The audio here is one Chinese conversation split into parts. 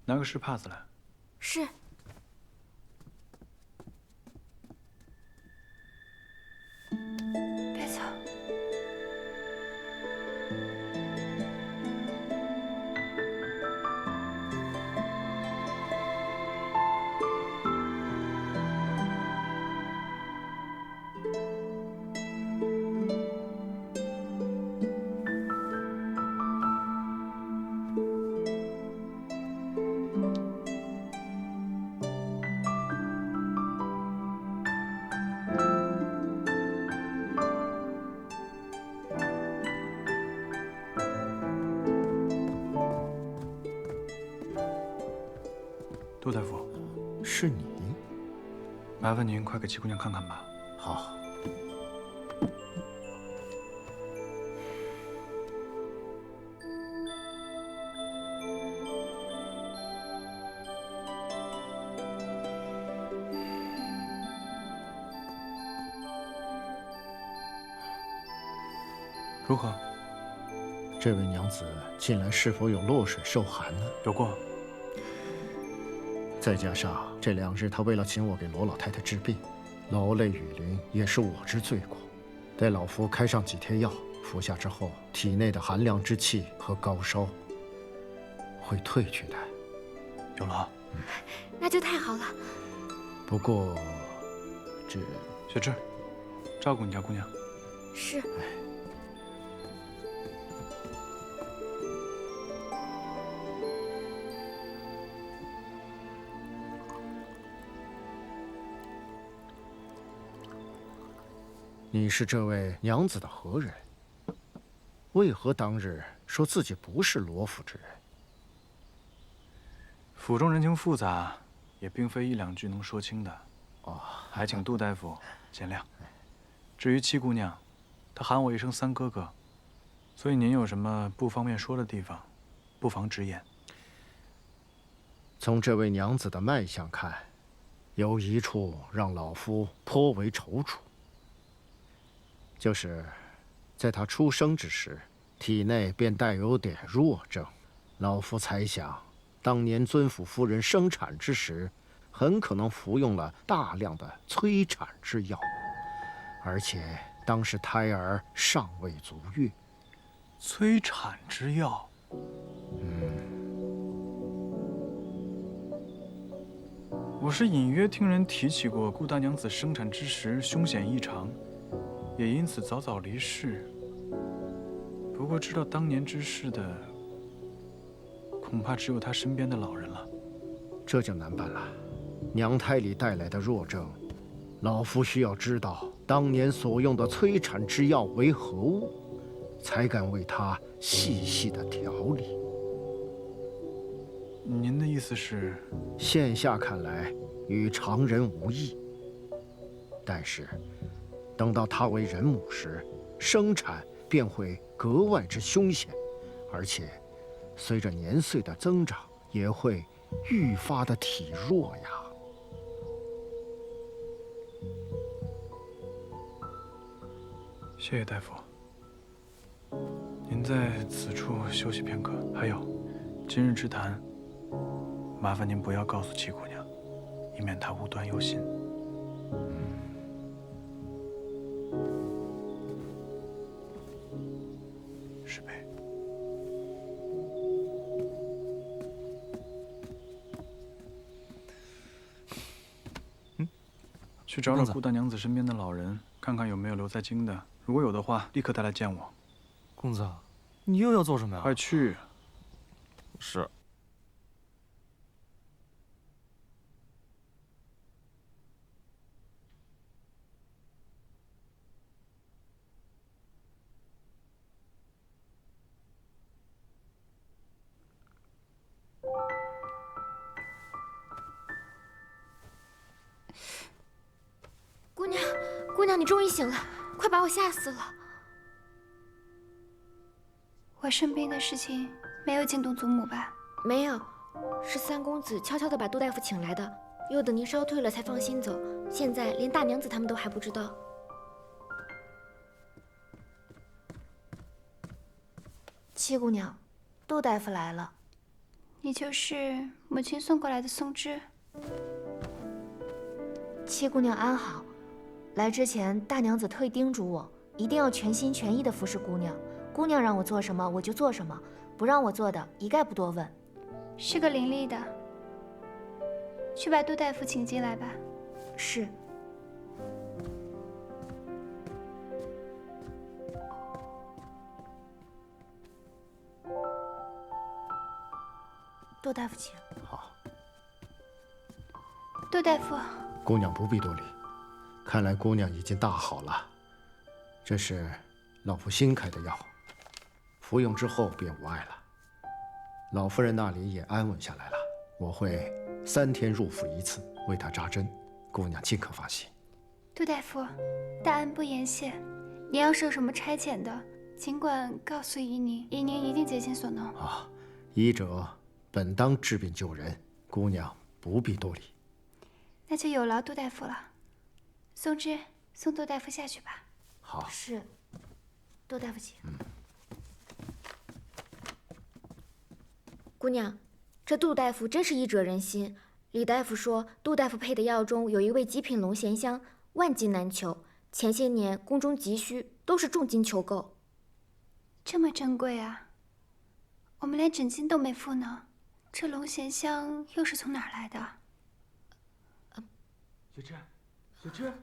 拿个湿帕子来。是。别走。杜大夫，是你？麻烦您快给七姑娘看看吧。好。如何？这位娘子近来是否有落水受寒呢？有过。再加上这2日，她为了请我给罗老太太治病，劳累雨淋，也是我之罪过。待老夫开上几贴药，服下之后，体内的寒凉之气和高烧会退去的。有了。那就太好了。不过，这雪芝，照顾你家姑娘。是。你是这位娘子的何人？为何当日说自己不是罗府之人？府中人情复杂，也并非1、2句能说清的。哦，还请杜大夫见谅。至于七姑娘，她喊我一声三哥哥，所以您有什么不方便说的地方，不妨直言。从这位娘子的脉象看，有一处让老夫颇为踌躇。就是在他出生之时，体内便带有点弱症。老夫猜想，当年尊府夫人生产之时，很可能服用了大量的催产之药，而且当时胎儿尚未足月。催产之药？我是隐约听人提起过顾大娘子生产之时凶险异常，也因此早早离世。不过知道当年之事的，恐怕只有她身边的老人了。这就难办了。娘胎里带来的弱症，老夫需要知道当年所用的催产之药为何物，才敢为她细细的调理。您的意思是？现下看来与常人无异，但是等到她为人母时，生产便会格外之凶险，而且随着年岁的增长，也会愈发的体弱呀。谢谢大夫。您在此处休息片刻。还有，今日之谈，麻烦您不要告诉七姑娘，以免她无端忧心。石贝。去找找顾大娘子身边的老人，看看有没有留在京的。如果有的话，立刻带来见我。公子，你又要做什么呀？快去！是。姑娘，姑娘，你终于醒了，快把我吓死了！我生病的事情没有惊动祖母吧？没有，是三公子悄悄地把杜大夫请来的，又等您烧退了才放心走。现在连大娘子他们都还不知道。七姑娘，杜大夫来了。你就是母亲送过来的松枝。七姑娘安好。来之前，大娘子特意叮嘱我，一定要全心全意地服侍姑娘。姑娘让我做什么，我就做什么，不让我做的，一概不多问。是个伶俐的。去把杜大夫请进来吧。是。杜大夫，请。好，杜大夫，姑娘不必多礼。看来姑娘已经大好了。这是老夫新开的药，服用之后便无碍了。老夫人那里也安稳下来了。我会3天入府1次，为她扎针，姑娘尽可放心。杜大夫，大恩不言谢。你要是有什么差遣的，尽管告诉姨宁，姨宁一定竭尽所能。啊，医者本当治病救人，姑娘不必多礼。那就有劳杜大夫了。松枝，送杜大夫下去吧。好。是。杜大夫，请。姑娘，这杜大夫真是医者仁心。李大夫说，杜大夫配的药中有一味极品龙涎香，万金难求。前些年宫中急需，都是重金求购。这么珍贵啊！我们连诊金都没付呢。这龙涎香又是从哪儿来的？雪芝，雪芝。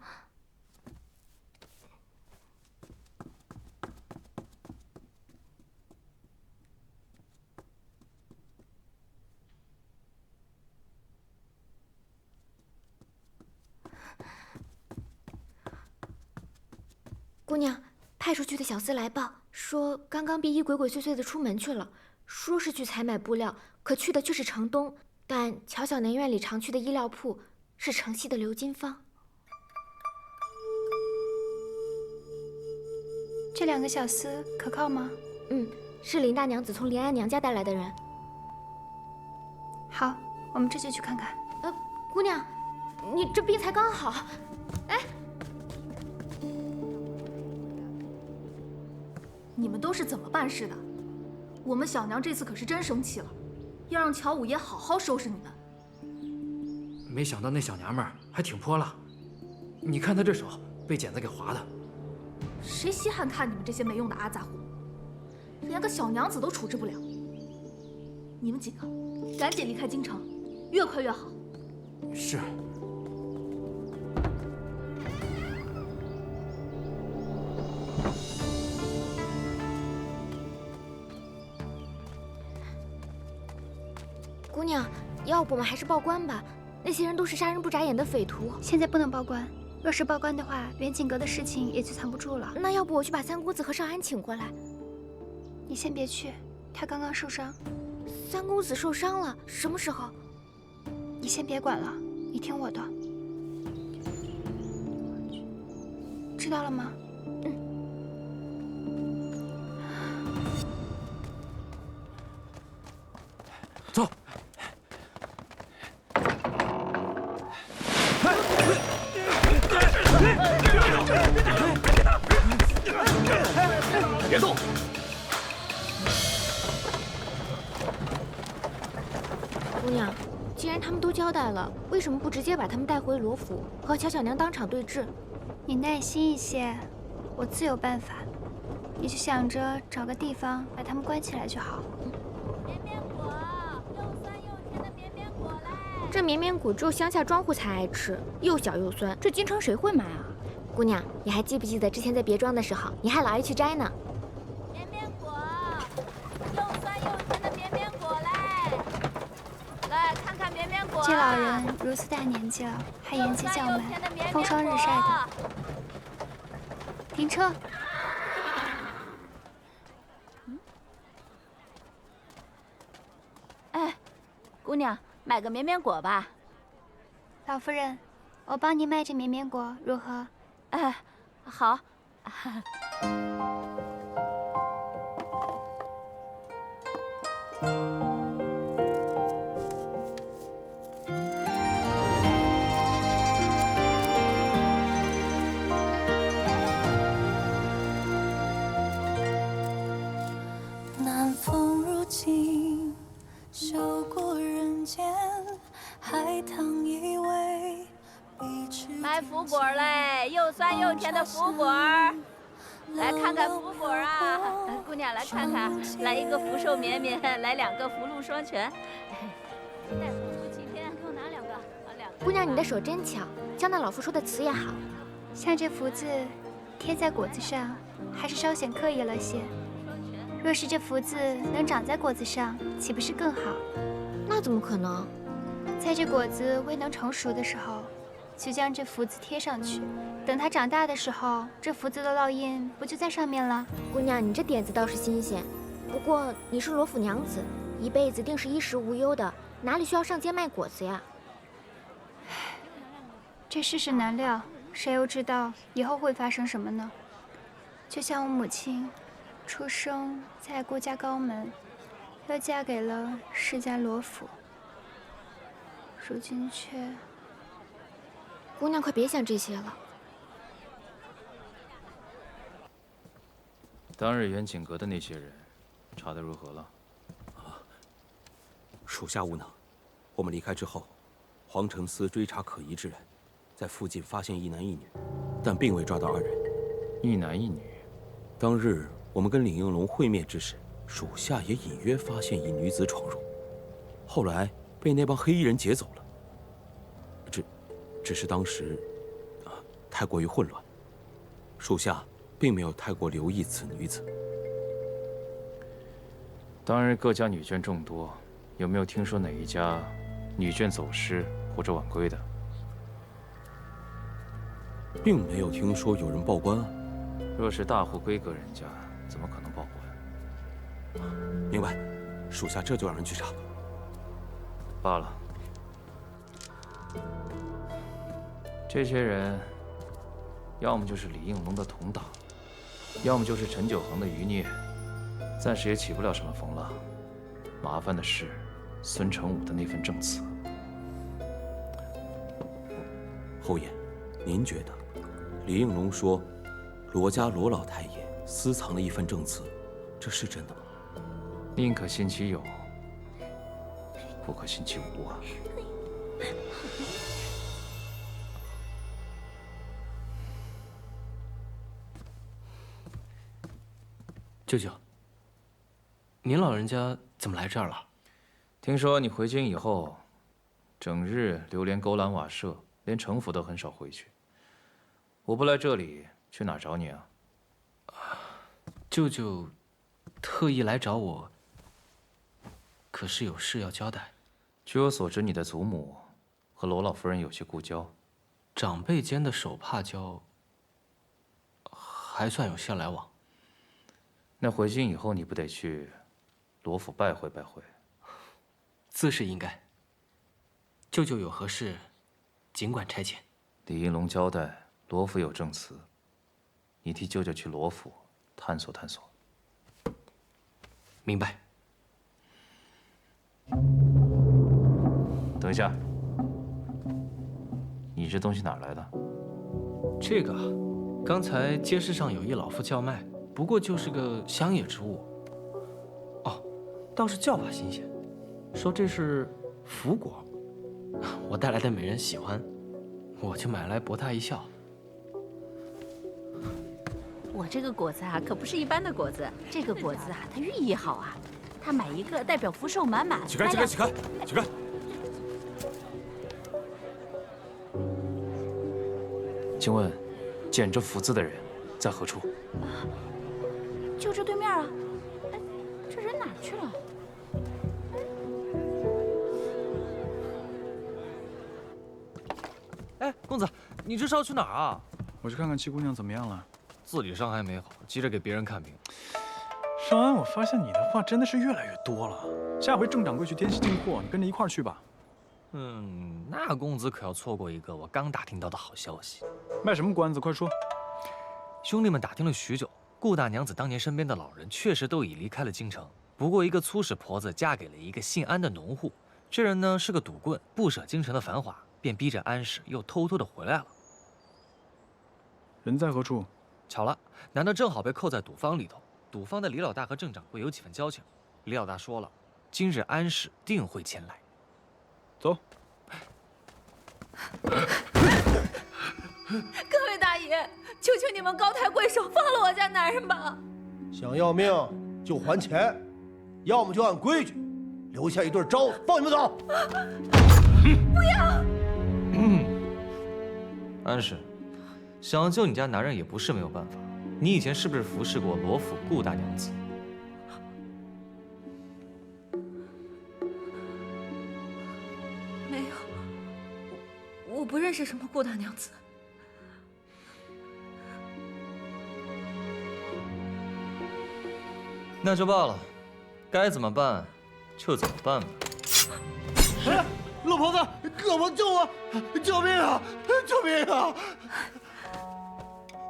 姑娘，派出去的小厮来报说，刚刚碧衣鬼鬼祟祟的出门去了，说是去采买布料，可去的却是城东。但乔小年院里常去的衣料铺是城西的刘金芳。这2个小厮可靠吗？是林大娘子从林安娘家带来的人。好，我们这就去看看。姑娘，你这病才刚好。哎，你们都是怎么办事的？我们小娘这次可是真生气了，要让乔五爷好好收拾你们。没想到那小娘们儿还挺泼辣，你看她这手被剪子给划的。谁稀罕看你们这些没用的阿杂货，连个小娘子都处置不了。你们几个赶紧离开京城，越快越好。是。姑娘，要不我们还是报官吧？那些人都是杀人不眨眼的匪徒。现在不能报官，若是报官的话，远景阁的事情也就藏不住了。那要不我去把三公子和少安请过来？你先别去，他刚刚受伤。三公子受伤了？什么时候？你先别管了，你听我的，知道了吗？走。别动！姑娘，既然他们都交代了，为什么不直接把他们带回罗府，和乔小娘当场对质？你耐心一些，我自有办法。你就想着找个地方把他们关起来就好。绵绵果，又酸又甜的绵绵果嘞！这绵绵果只有乡下庄户才爱吃，又小又酸，这京城谁会买啊？姑娘，你还记不记得之前在别庄的时候，你还老爱去摘呢？绵绵果，又酸又甜的绵绵果嘞！来看看绵绵果。这老人如此大年纪了，还沿街叫卖，风霜日晒的。停车！哎，姑娘，买个绵绵果吧。老夫人，我帮您卖这绵绵果如何？哎，好。南风入侵，嗅过。卖福果嘞，又酸又甜的福果儿。来看看福果啊，姑娘来看看，来一个福寿绵绵，来2个福禄双全。带福出齐天，给我拿2个，啊2个。姑娘，你的手真巧，教那老夫说的词也好。像这福字贴在果子上，还是稍显刻意了些。若是这福字能长在果子上，岂不是更好？那怎么可能？在这果子未能成熟的时候，就将这福字贴上去。等它长大的时候，这福字的烙印不就在上面了？姑娘，你这点子倒是新鲜。不过你是罗府娘子，一辈子定是衣食无忧的，哪里需要上街卖果子呀？这世事难料，谁又知道以后会发生什么呢？就像我母亲，出生在顾家高门，又嫁给了世家罗府，如今却……姑娘，快别想这些了。当日远景阁的那些人，查得如何了？属下无能。我们离开之后，皇城司追查可疑之人，在附近发现一男一女，但并未抓到2人。一男一女。当日我们跟李应龙会面之时，属下也隐约发现一女子闯入，后来被那帮黑衣人劫走了。只是当时，太过于混乱，属下并没有太过留意此女子。当日各家女眷众多，有没有听说哪一家女眷走失或者晚归的？并没有听说有人报官啊。若是大户闺阁人家，怎么可能报官？明白，属下这就让人去查。罢了。这些人，要么就是李应龙的同党，要么就是陈九恒的余孽，暂时也起不了什么风浪。麻烦的是孙承武的那份证词。侯爷，您觉得李应龙说罗家罗老太爷私藏了一份证词，这是真的吗？宁可信其有，不可信其无啊！舅舅，您老人家怎么来这儿了？听说你回京以后，整日流连勾栏瓦舍，连城府都很少回去。我不来这里，去哪儿找你啊？舅舅特意来找我，可是有事要交代。据我所知，你的祖母和罗老夫人有些故交，长辈间的手帕交，还算有些来往。那回京以后，你不得去罗府拜会拜会？自是应该。舅舅有何事，尽管差遣。李应龙交代罗府有证词，你替舅舅去罗府探索探索。明白。等一下，你这东西哪儿来的？这个，刚才街市上有一老妇叫卖，不过就是个乡野之物。哦，倒是叫法新鲜，说这是福果，我带来的美人喜欢，我就买来博她一笑。我这个果子啊，可不是一般的果子，这个果子啊，它寓意好啊，它买一个代表福寿满满。起开！起开！起开！起开！请问，捡这福字的人在何处？就这对面啊。哎，这人哪儿去了？哎，公子，你这是要去哪儿啊？我去看看七姑娘怎么样了。自己伤还没好，急着给别人看病。少安，我发现你的话真的是越来越多了。下回郑掌柜去滇西进货，你跟着一块儿去吧。那公子可要错过一个我刚打听到的好消息。卖什么关子？快说。兄弟们打听了许久，顾大娘子当年身边的老人确实都已离开了京城，不过一个粗使婆子嫁给了一个姓安的农户，这人呢是个赌棍，不舍京城的繁华，便逼着安氏又偷偷的回来了。人在何处？巧了，难道正好被扣在赌坊里头？赌坊的李老大和郑掌柜有几分交情，李老大说了，今日安氏定会前来。走。各位大爷，求求你们高抬贵手，放了我家男人吧！想要命就还钱，要么就按规矩留下一对招子，放你们走。不要！安氏，想要救你家男人也不是没有办法。你以前是不是服侍过罗府顾大娘子？没有，我不认识什么顾大娘子。那就罢了，该怎么办就怎么办吧。哎，老婆子，胳膊救我！救命啊！救命啊！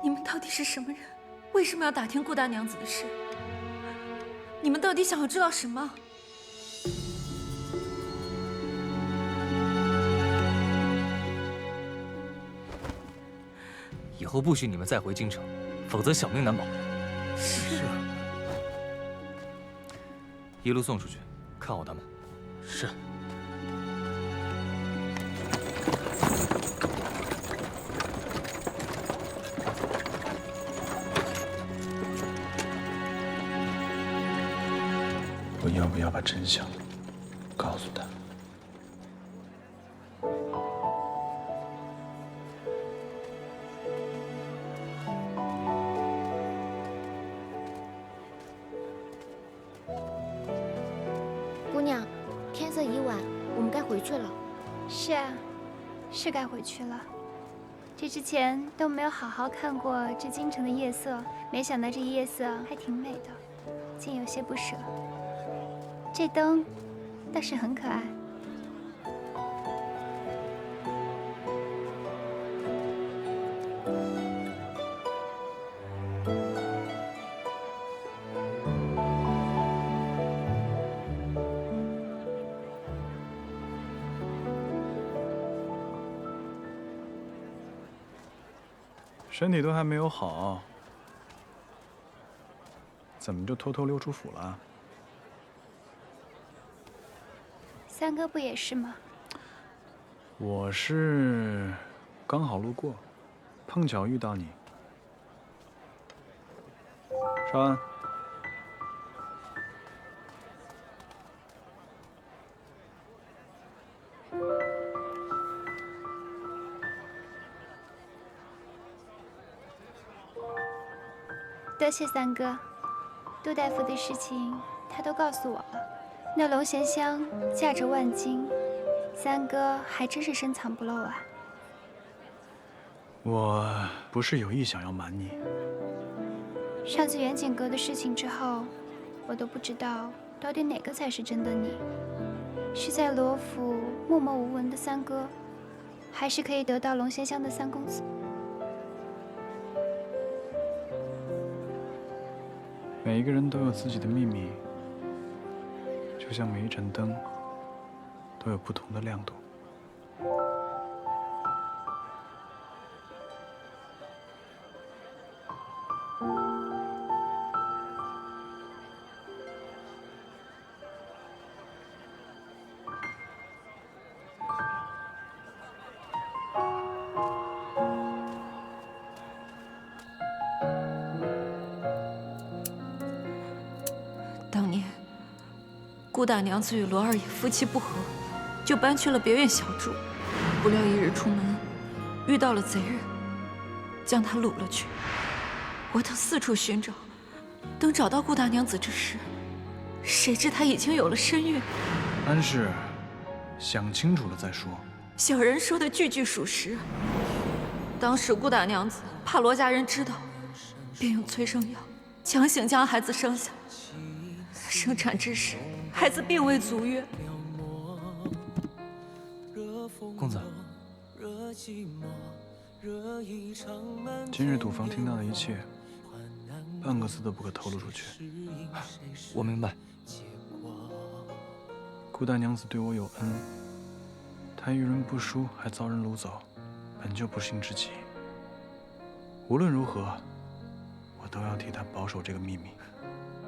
你们到底是什么人？为什么要打听顾大娘子的事？你们到底想要知道什么？以后不许你们再回京城，否则小命难保。是。一路送出去，看好他们。是。我要不要把真相告诉他？姑娘，天色已晚，我们该回去了。是啊，是该回去了。这之前都没有好好看过这京城的夜色，没想到这夜色还挺美的，竟有些不舍。这灯倒是很可爱。身体都还没有好，怎么就偷偷溜出府了？三哥不也是吗？我是刚好路过，碰巧遇到你。少安，多谢三哥，杜大夫的事情他都告诉我了。那龙涎香价值万金，三哥还真是深藏不露啊。我不是有意想要瞒你。上次远景阁的事情之后，我都不知道到底哪个才是真的你，是在罗府默默无闻的三哥，还是可以得到龙涎香的三公子？每一个人都有自己的秘密，就像每一盏灯都有不同的亮度。当年，顾大娘子与罗二爷夫妻不和，就搬去了别院小住。不料一日出门，遇到了贼人，将她掳了去。我等四处寻找，等找到顾大娘子之时，谁知她已经有了身孕。安氏，想清楚了再说。小人说的句句属实。当时顾大娘子怕罗家人知道，便用催生药强行将孩子生下。生产之时，孩子并未足月。公子，今日赌坊听到的一切，半个字都不可透露出去。我明白。顾大娘子对我有恩，她遇人不淑，还遭人掳走，本就不幸之极。无论如何，我都要替她保守这个秘密。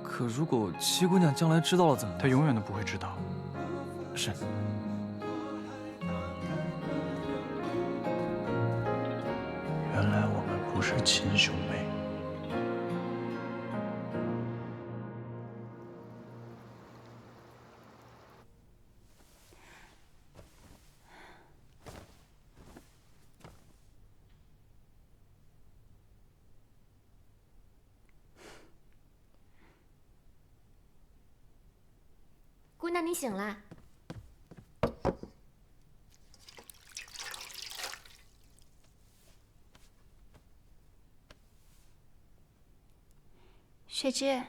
可如果七姑娘将来知道了怎么办？她永远都不会知道。是。是亲兄妹。姑娘，你醒啦？雪芝，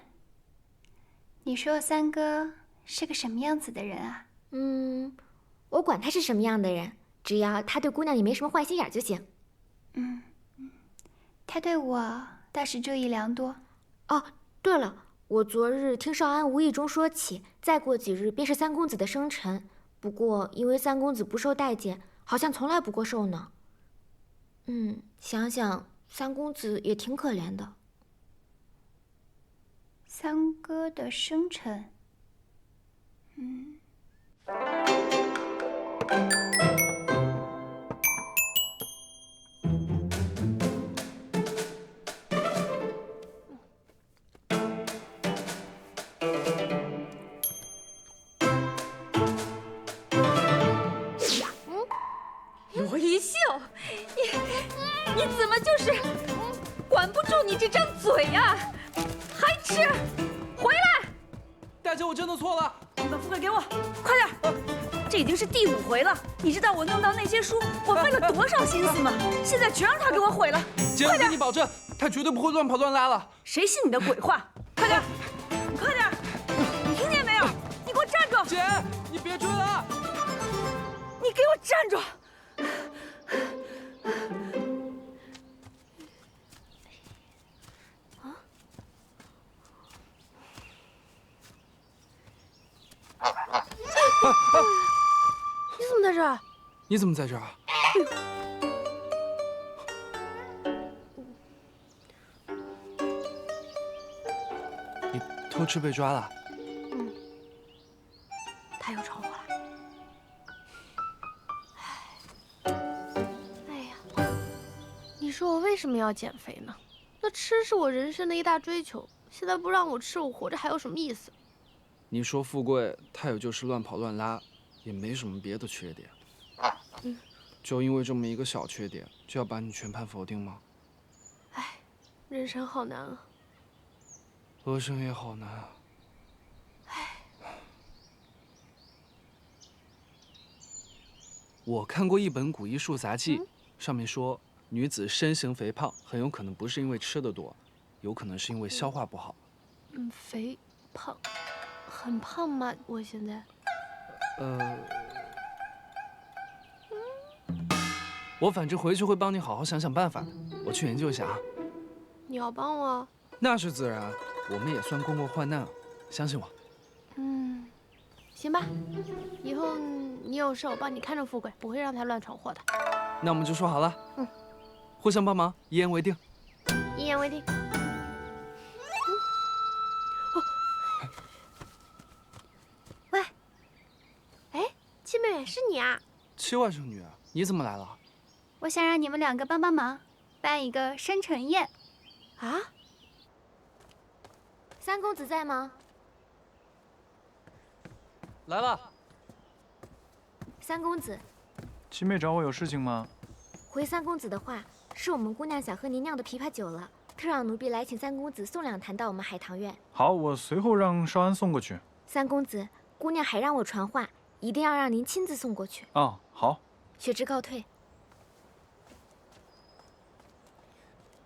你说三哥是个什么样子的人啊？我管他是什么样的人，只要他对姑娘也没什么坏心眼就行。他对我倒是注意良多。哦，对了，我昨日听少安无意中说起，再过几日便是三公子的生辰。不过因为三公子不受待见，好像从来不过寿呢。想想三公子也挺可怜的。三哥的生辰，罗一秀，你怎么就是管不住你这张嘴呀？还吃？回来！大姐，我真的错了，你把富贵给我，快点！这已经是第5回了，你知道我弄到那些书，我费了多少心思吗？现在全让他给我毁了！姐，我给你保证，他绝对不会乱跑乱拉了。谁信你的鬼话？快点！你快点！你听见没有？你给我站住！姐，你别追了！你给我站住！你怎么在这儿？你怎么在这儿？你偷吃被抓了？他又闯祸了。哎呀，你说我为什么要减肥呢？那吃是我人生的一大追求，现在不让我吃，我活着还有什么意思？你说富贵他也就是乱跑乱拉，也没什么别的缺点。就因为这么一个小缺点，就要把你全盘否定吗？哎，人生好难啊。额生也好难啊。我看过一本古医术杂记，上面说女子身形肥胖，很有可能不是因为吃的多，有可能是因为消化不好。肥胖，很胖吗？我现在？我反正回去会帮你好好想想办法的。我去研究一下啊。你要帮我？那是自然，我们也算共过患难，相信我。行吧，以后你有事我帮你看着富贵，不会让他乱闯祸的。那我们就说好了。互相帮忙，一言为定。一言为定。喂，哎，七妹妹是你啊？七外甥女，你怎么来了？我想让你们2个帮帮忙，办一个生辰宴。啊？三公子在吗？来了。三公子，七妹找我有事情吗？回三公子的话，是我们姑娘想喝您酿的枇杷酒了，特让奴婢来请三公子送2坛到我们海棠院。好，我随后让少安送过去。三公子，姑娘还让我传话，一定要让您亲自送过去。哦，好。雪芝告退。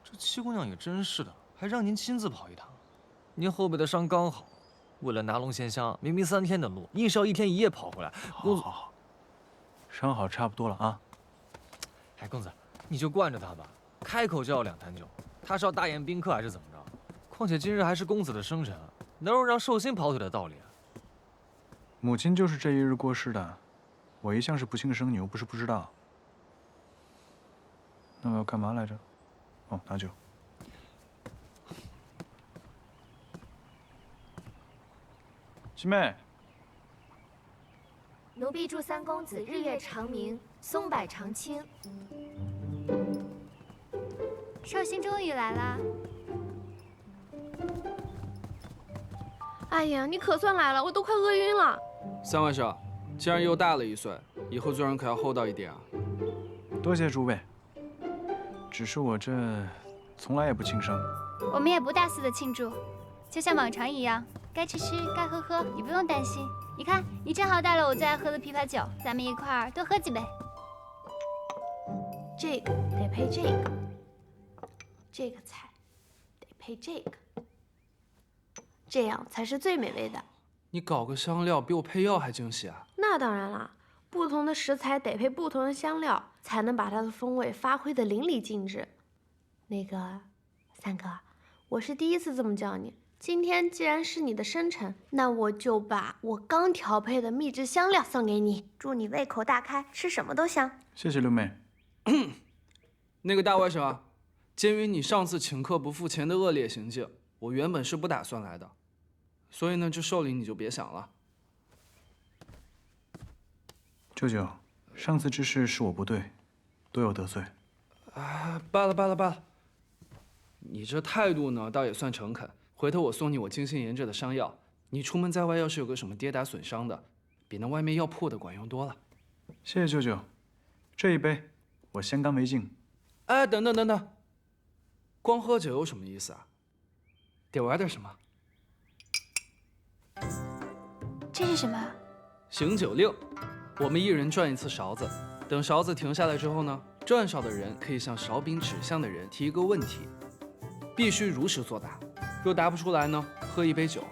这七姑娘也真是的，还让您亲自跑一趟。您后背的伤刚好，为了拿龙涎香，明明3天的路，硬是要1天1夜跑回来。好，伤好差不多了啊。哎，公子，你就惯着他吧，开口就要2坛酒，他是要大宴宾客还是怎么着？况且今日还是公子的生辰，哪有让寿星跑腿的道理啊？母亲就是这一日过世的，我一向是不幸生女，又不是不知道。那我要干嘛来着？哦，拿酒。七妹，奴婢祝三公子日月长明，松柏长青。寿星终于来啦！哎呀，你可算来了，我都快饿晕了。三位少，既然又大了1岁，以后做人可要厚道一点啊。多谢诸位。只是我这从来也不庆生。我们也不大肆的庆祝，就像往常一样，该吃吃，该喝喝，你不用担心。你看，你正好带了我最爱喝的枇杷酒，咱们一块儿多喝几杯。这个得配这个，这个菜得配这个，这样才是最美味的。你搞个香料比我配药还惊喜啊！那当然了，不同的食材得配不同的香料，才能把它的风味发挥得淋漓尽致。那个，三哥，我是第一次这么叫你。今天既然是你的生辰，那我就把我刚调配的秘制香料送给你，祝你胃口大开，吃什么都香。谢谢六妹。那个大外甥啊，鉴于你上次请客不付钱的恶劣行径，我原本是不打算来的，所以呢，这寿礼你就别想了。舅舅，上次之事是我不对，多有得罪。啊，罢了罢了罢了，你这态度呢，倒也算诚恳。回头我送你我精心研制的伤药，你出门在外要是有个什么跌打损伤的，比那外面药铺的管用多了。谢谢舅舅，这一杯我先干为敬。哎，等等等等，光喝酒有什么意思啊？得玩点什么？这是什么？醒酒令，我们一人转1次勺子，等勺子停下来之后呢，转勺的人可以向勺柄指向的人提一个问题，必须如实作答。若答不出来呢，喝1杯酒；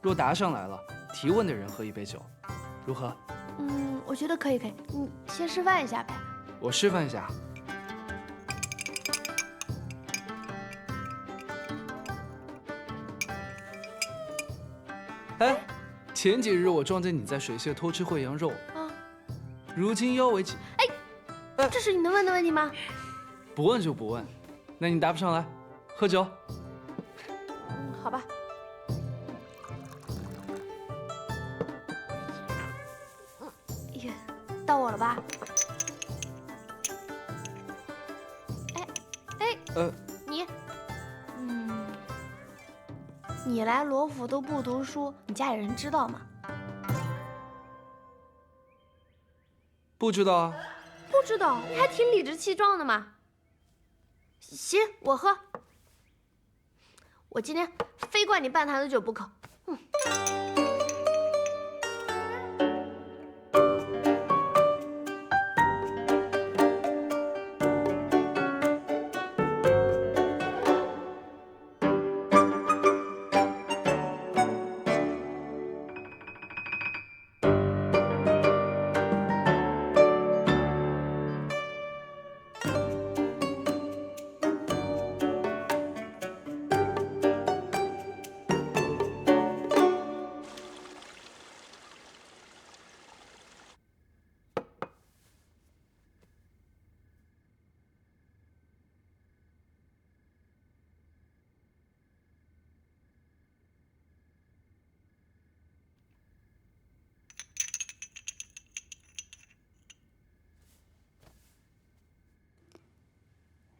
若答上来了，提问的人喝1杯酒，如何？我觉得可以，你先示范一下呗。我示范一下。哎，前几日我撞见你在水榭偷吃烩羊肉，如今腰围几？哎，这是你能问的问题吗？不问就不问，那你答不上来，喝酒。好吧。到我了吧？你，你来罗府都不读书，你家里人知道吗？不知道啊。不知道，你还挺理直气壮的嘛。行，我喝。我今天非灌你半坛子酒不可。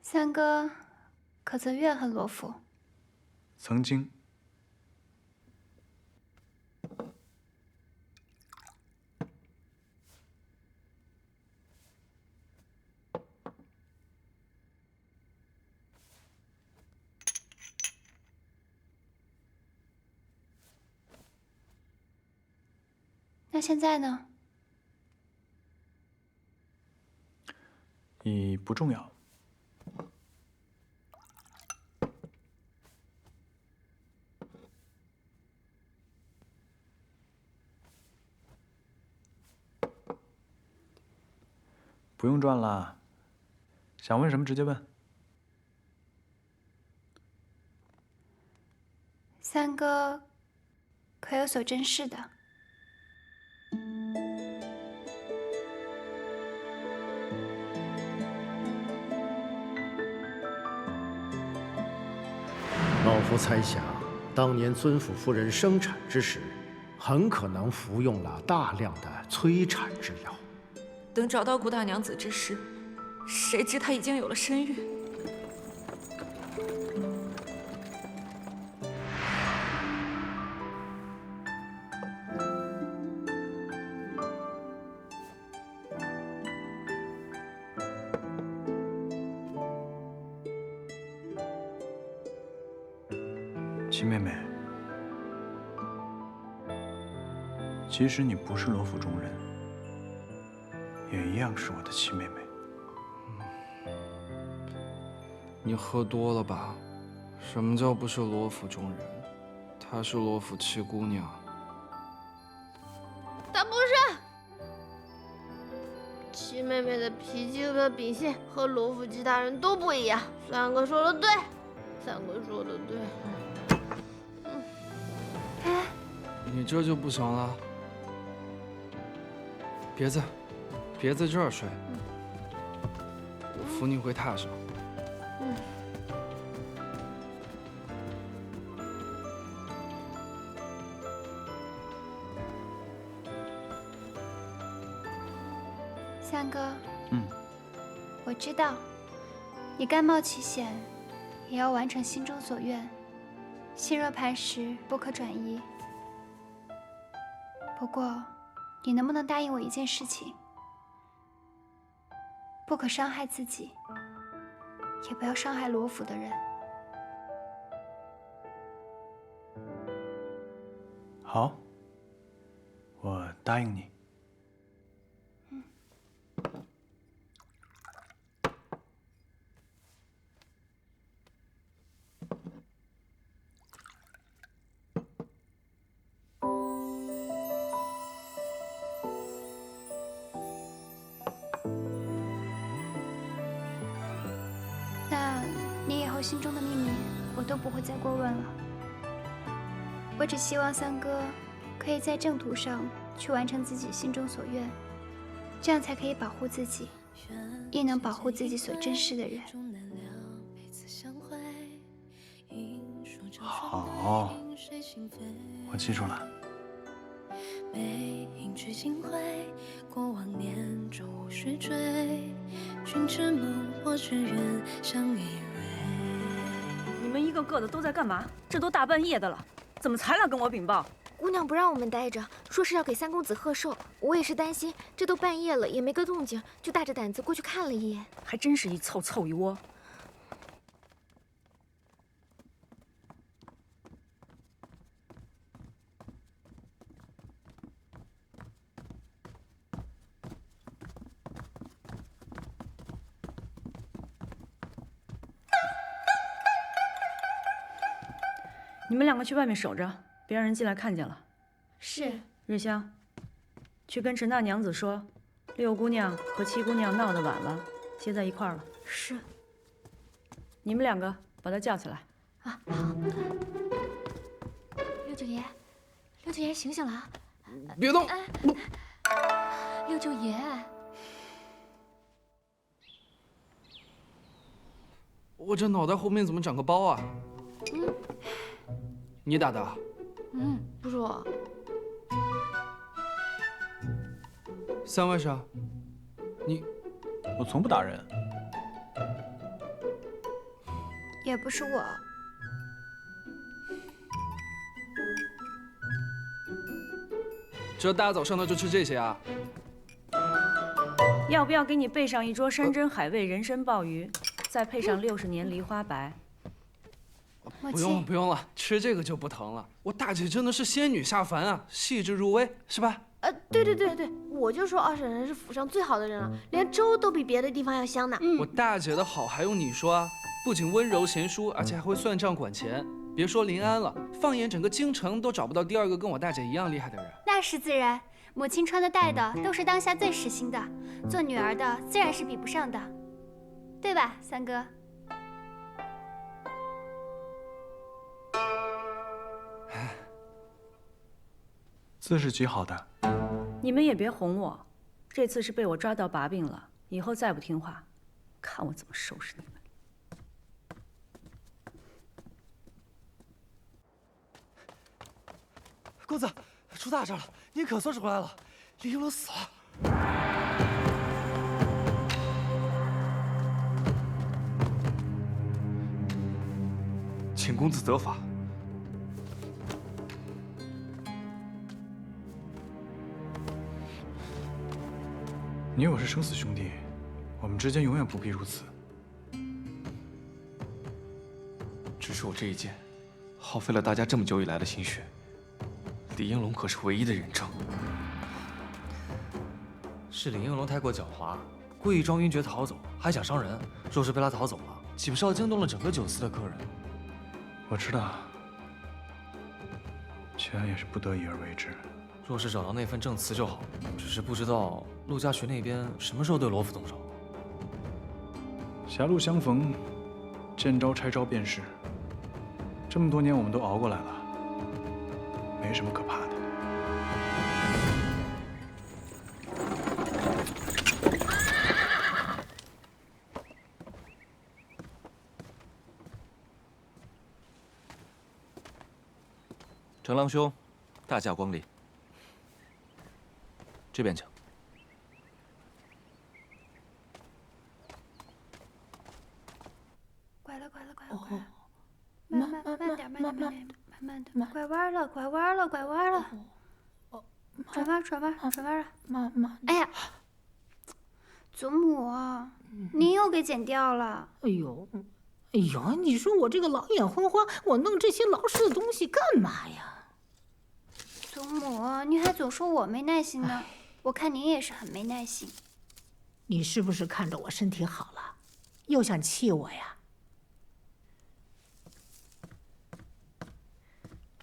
三哥，可曾怨恨罗府？曾经。那现在呢？已不重要。不用转了，想问什么直接问。三哥，可有所珍视的？老夫猜想，当年尊府夫人生产之时，很可能服用了大量的催产之药。等找到顾大娘子之时，谁知她已经有了身孕。七妹妹，即使你不是罗府中人，也一样是我的七妹妹。你喝多了吧？什么叫不是罗府中人？她是罗府七姑娘。她不是。七妹妹的脾气和秉性和罗府其他人都不一样。三哥说的对，三哥说的对。你这就不行了。别在这儿睡，我扶你回榻上。三哥，嗯，我知道，你甘冒其险，也要完成心中所愿。心若磐石，不可转移。不过，你能不能答应我一件事情？不可伤害自己，也不要伤害罗府的人。好，我答应你。那你以后心中的秘密，我都不会再过问了。我只希望三哥可以在正途上去完成自己心中所愿，这样才可以保护自己，亦能保护自己所珍视的人。好，我记住了。背影去心回，过往年中无需追，君之梦，我之愿，相依偎。你们一个个的都在干嘛？这都大半夜的了，怎么才来跟我禀报？姑娘不让我们待着，说是要给三公子贺寿。我也是担心，这都半夜了也没个动静，就大着胆子过去看了一眼。还真是一凑一窝。你们两个去外面守着，别让人进来看见了。是。日香，去跟陈大娘子说，六姑娘和七姑娘闹得晚了，接在一块儿了。是。你们两个把她叫起来。啊，好。六舅爷，六舅爷醒醒了啊！别动！六舅爷，我这脑袋后面怎么长个包啊？你打的？不是我。三位少，我从不打人。也不是我。这大早上的就吃这些啊？要不要给你备上一桌山珍海味人参鲍鱼，再配上60年梨花白？不用了，吃这个就不疼了。我大姐真的是仙女下凡啊，细致入微，是吧？对，我就说二婶婶是府上最好的人了，连粥都比别的地方要香呢。我大姐的好还用你说啊？不仅温柔贤淑，而且还会算账管钱。别说临安了，放眼整个京城都找不到第二个跟我大姐一样厉害的人。那是自然，母亲穿的戴的都是当下最时兴的，做女儿的自然是比不上的，对吧，三哥？字是极好的。你们也别哄我，这次是被我抓到把柄了，以后再不听话，看我怎么收拾你们。公子，出大事了！你可算是回来了，李应龙死了。请公子责罚。你我是生死兄弟，我们之间永远不必如此。只是我这一剑，耗费了大家这么久以来的心血。李应龙可是唯一的人证。是李应龙太过狡猾，故意装晕厥逃走，还想伤人。若是被他逃走了，岂不是要惊动了整个酒肆的客人？我知道，全安也是不得已而为之。若是找到那份证词就好，只是不知道陆家学那边什么时候对罗府动手。狭路相逢，见招拆招便是。这么多年我们都熬过来了，没什么可怕的。程郎兄，大驾光临。这边请。拐了，慢点，拐弯了，拐弯了。转弯了。哎呀，祖母，您又给剪掉了。哎呦，你说我这个老眼昏花，我弄这些老式的东西干嘛呀？祖母，您还总说我没耐心呢，我看您也是很没耐心。你是不是看着我身体好了，又想气我呀？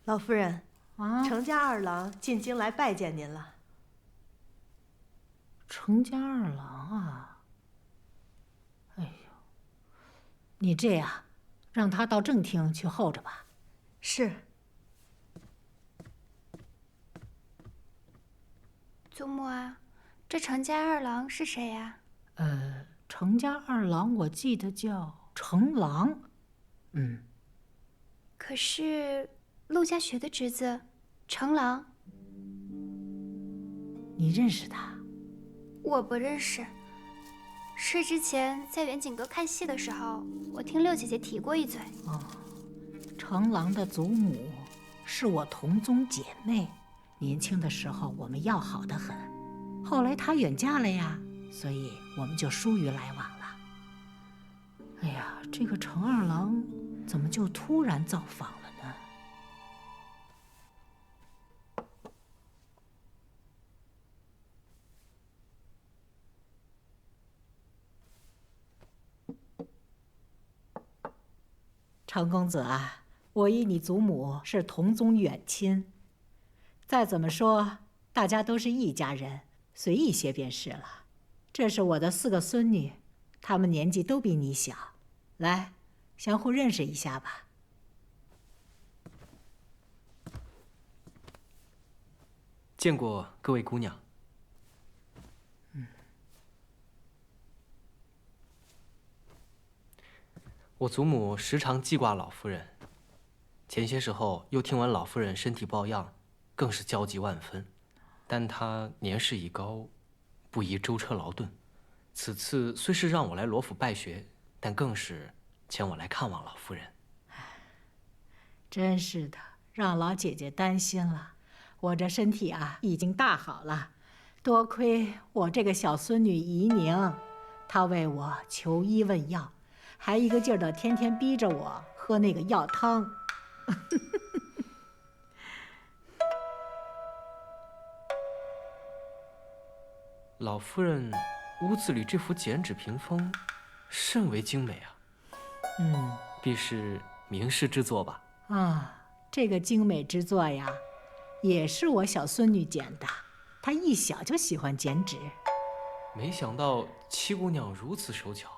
老夫人，程家二郎进京来拜见您了。程家二郎啊，哎呦，你这样，让他到正厅去候着吧。是。祖母啊，这程家二郎是谁呀？程家二郎我记得叫程郎，可是陆家学的侄子程郎，你认识他？我不认识。是之前在远景阁看戏的时候，我听六姐姐提过一嘴。程郎的祖母是我同宗姐妹，年轻的时候我们要好得很，后来她远嫁了呀，所以我们就疏于来往了。哎呀，这个程二郎怎么就突然造访了呢？程公子啊，我与你祖母是同宗远亲，再怎么说大家都是一家人，随意些便是了。这是我的4个孙女，她们年纪都比你小，来，相互认识一下吧。见过各位姑娘。我祖母时常记挂老夫人，前些时候又听闻老夫人身体抱恙，更是焦急万分。但她年事已高，不宜舟车劳顿。此次虽是让我来罗府拜学，但更是请我来看望老夫人。真是的，让老姐姐担心了。我这身体啊，已经大好了，多亏我这个小孙女怡宁，她为我求医问药，还一个劲儿的天天逼着我喝那个药汤。老夫人屋子里这幅剪纸屏风，甚为精美啊。必是名士之作吧？啊，这个精美之作呀，也是我小孙女剪的。她一小就喜欢剪纸。没想到七姑娘如此手巧，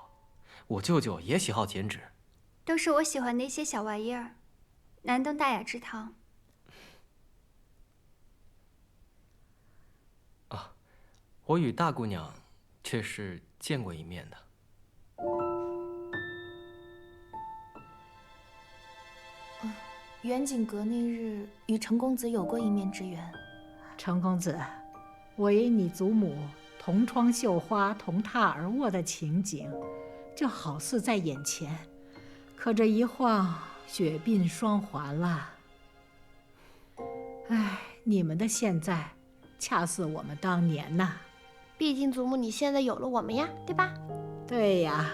我舅舅也喜好剪纸。都是我喜欢的一些小玩意儿，难登大雅之堂。我与大姑娘却是见过一面的。远景阁那日与程公子有过一面之缘。程公子，我与你祖母同窗绣花、同榻而卧的情景，就好似在眼前。可这一晃，雪鬓霜还了。唉，你们的现在，恰似我们当年呐。毕竟祖母你现在有了我们呀，对吧？对呀，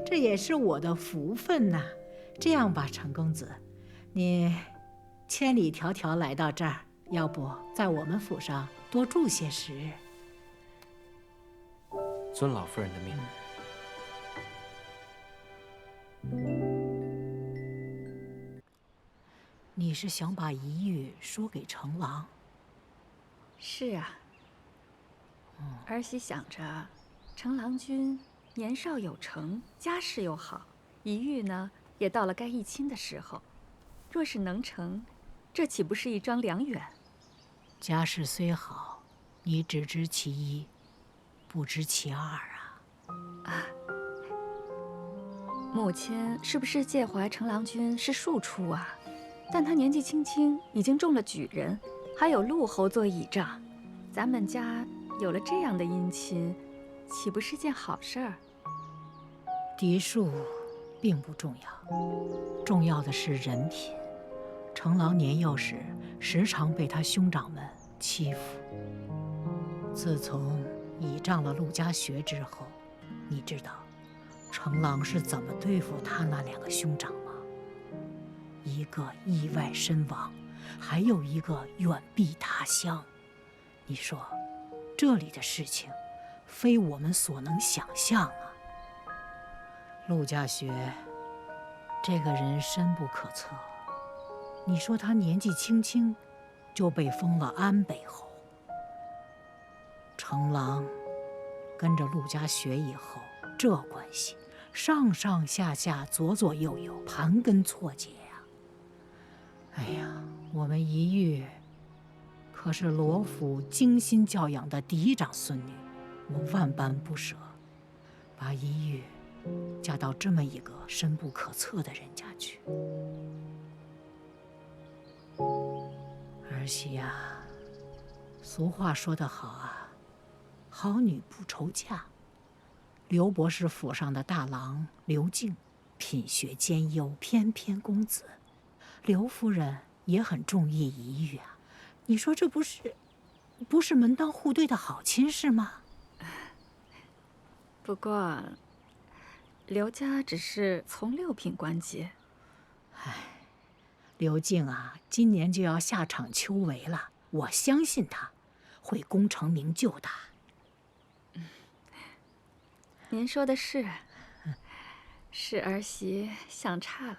这也是我的福分呐。这样吧，程公子，你千里迢迢来到这儿，要不在我们府上多住些时日？遵老夫人的命。你是想把一玉说给成郎？是啊。儿媳想着，成郎君年少有成，家世又好，一玉呢也到了该议亲的时候。若是能成，这岂不是一桩良缘？家世虽好，你只知其一，不知其二啊！母亲是不是介怀成郎君是庶出啊？但他年纪轻轻，已经中了举人，还有陆侯做倚仗，咱们家有了这样的姻亲，岂不是件好事儿？嫡庶并不重要，重要的是人品。成郎年幼时，时常被他兄长们欺负。自从倚仗了陆家学之后，你知道成郎是怎么对付他那2个兄长吗？一个意外身亡，还有一个远避他乡。你说，这里的事情，非我们所能想象啊！陆家学这个人深不可测。你说他年纪轻轻就被封了安北侯，成郎跟着陆家学以后，这关系上上下下、左左右右、盘根错节呀！哎呀，我们一玉可是罗府精心教养的嫡长孙女，我万般不舍，把一玉嫁到这么一个深不可测的人家去。儿媳呀，俗话说得好啊，好女不愁嫁。刘博士府上的大郎刘敬，品学兼优，翩翩公子。刘夫人也很中意一玉啊，你说这不是门当户对的好亲事吗？不过，刘家只是从6品官阶。刘敬啊，今年就要下场秋闱了，我相信他会功成名就的。您说的是，是儿媳想差了。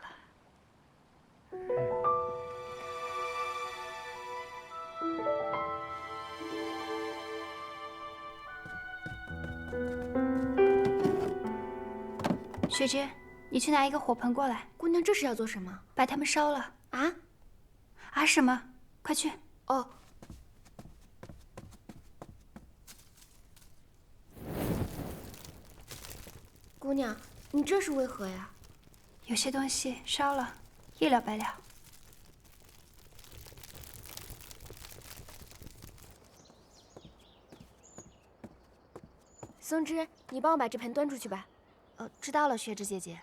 雪芝，你去拿一个火盆过来。姑娘，这是要做什么？把它们烧了。啊？啊什么？快去！哦。姑娘，你这是为何呀？有些东西烧了，一了百了。松枝，你帮我把这盆端出去吧。知道了，雪芝姐姐。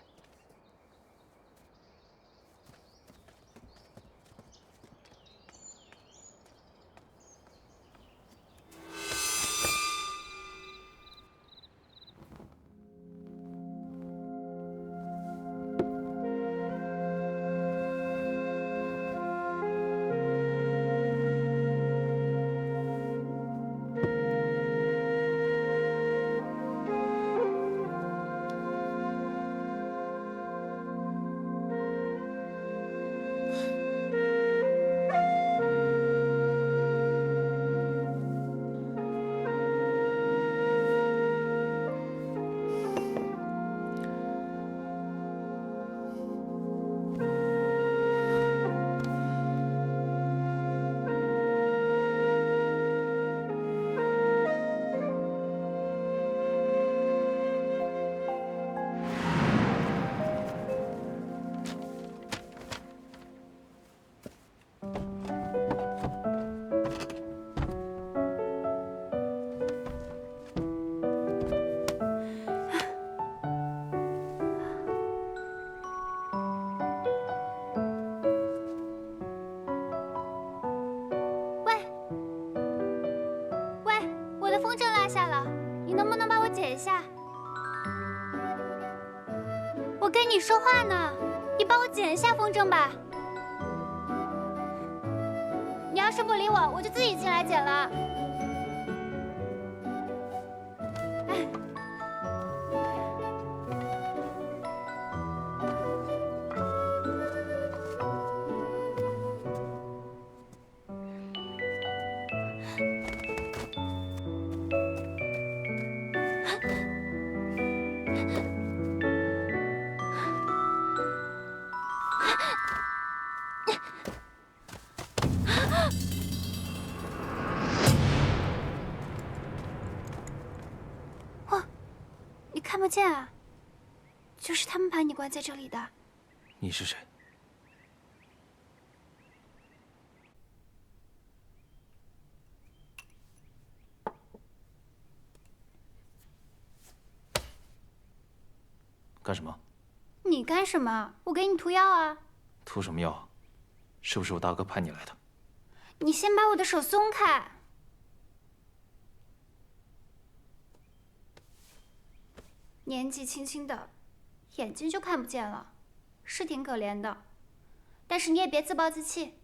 风筝拉下了，你能不能帮我解一下？我跟你说话呢，你帮我剪一下风筝吧。要是不理我，我就自己进来捡了。看不见啊，就是他们把你关在这里的。你是谁？干什么？你干什么？我给你涂药啊。涂什么药？是不是我大哥派你来的？你先把我的手松开。年纪轻轻的，眼睛就看不见了，是挺可怜的。但是你也别自暴自弃。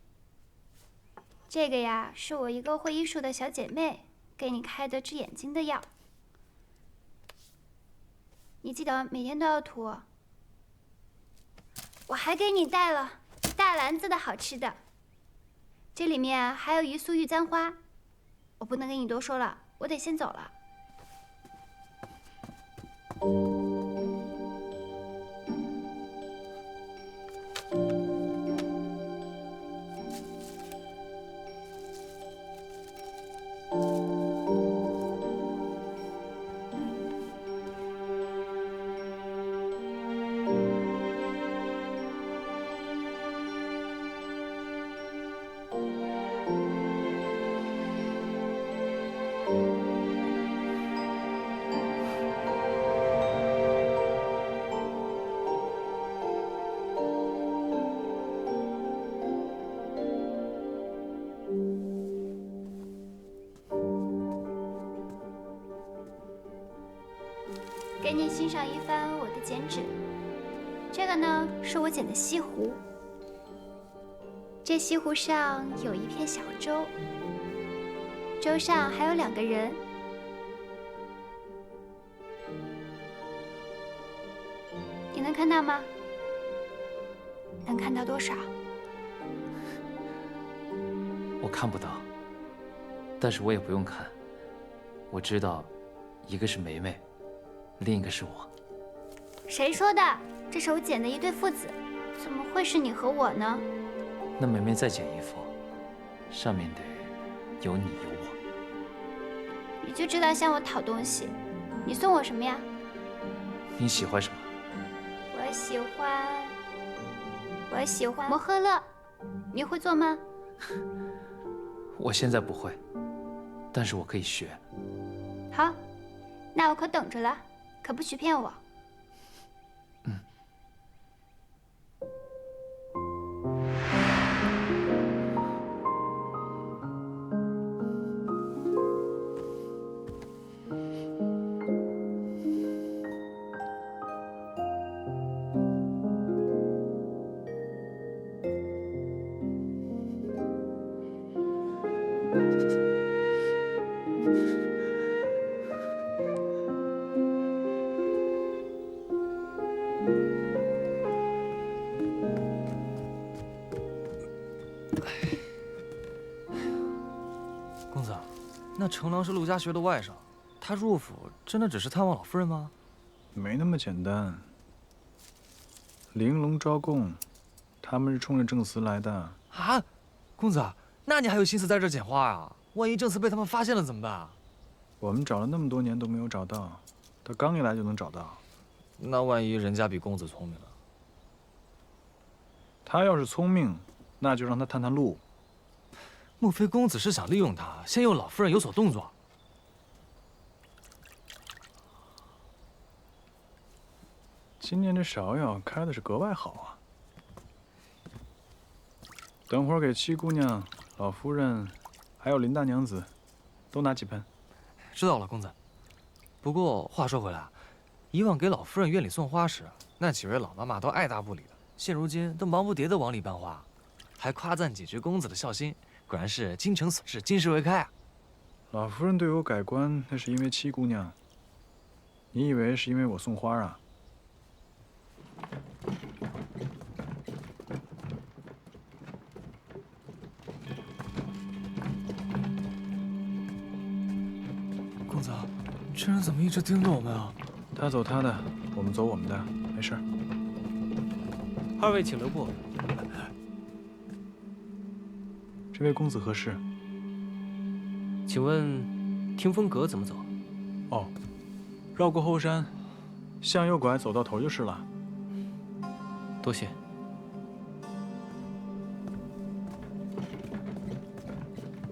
这个呀，是我一个会医术的小姐妹给你开的治眼睛的药，你记得每天都要涂。我还给你带了一大篮子的好吃的，这里面还有一束玉簪花。我不能跟你多说了，我得先走了。给你欣赏一番我的剪纸。这个呢，是我剪的西湖。这西湖上有一片小舟，舟上还有2个人。你能看到吗？能看到多少？我看不到，但是我也不用看。我知道，一个是梅梅，另一个是我。谁说的？这是我剪的一对父子，怎么会是你和我呢？那梅梅再剪一幅，上面得有你有我。你就知道向我讨东西。你送我什么呀？你喜欢什么？我喜欢摩诃勒。你会做吗？我现在不会，但是我可以学。好，那我可等着了，可不许骗我。公子，那成郎是陆家学的外甥，他入府真的只是探望老夫人吗？没那么简单。玲珑招供，他们是冲着正司来的。啊，公子，那你还有心思在这捡花啊？万一正司被他们发现了怎么办？我们找了那么多年都没有找到，他刚一来就能找到。那万一人家比公子聪明呢？他要是聪明，那就让他探探路。莫非公子是想利用他，先诱老夫人有所动作？今年这芍药开的是格外好啊！等会儿给七姑娘、老夫人，还有林大娘子，都拿几盆。知道了，公子。不过话说回来，以往给老夫人院里送花时，那几位老妈妈都爱答不理的，现如今都忙不迭地往里搬花，还夸赞几句公子的孝心，果然是京城损事，金石为开啊！老夫人对我改观，那是因为七姑娘。你以为是因为我送花啊？公子，这人怎么一直盯着我们啊？他走他的，我们走我们的，没事。二位请留步。这位公子何事？请问听风阁怎么走？哦，绕过后山，向右拐，走到头就是了。多谢。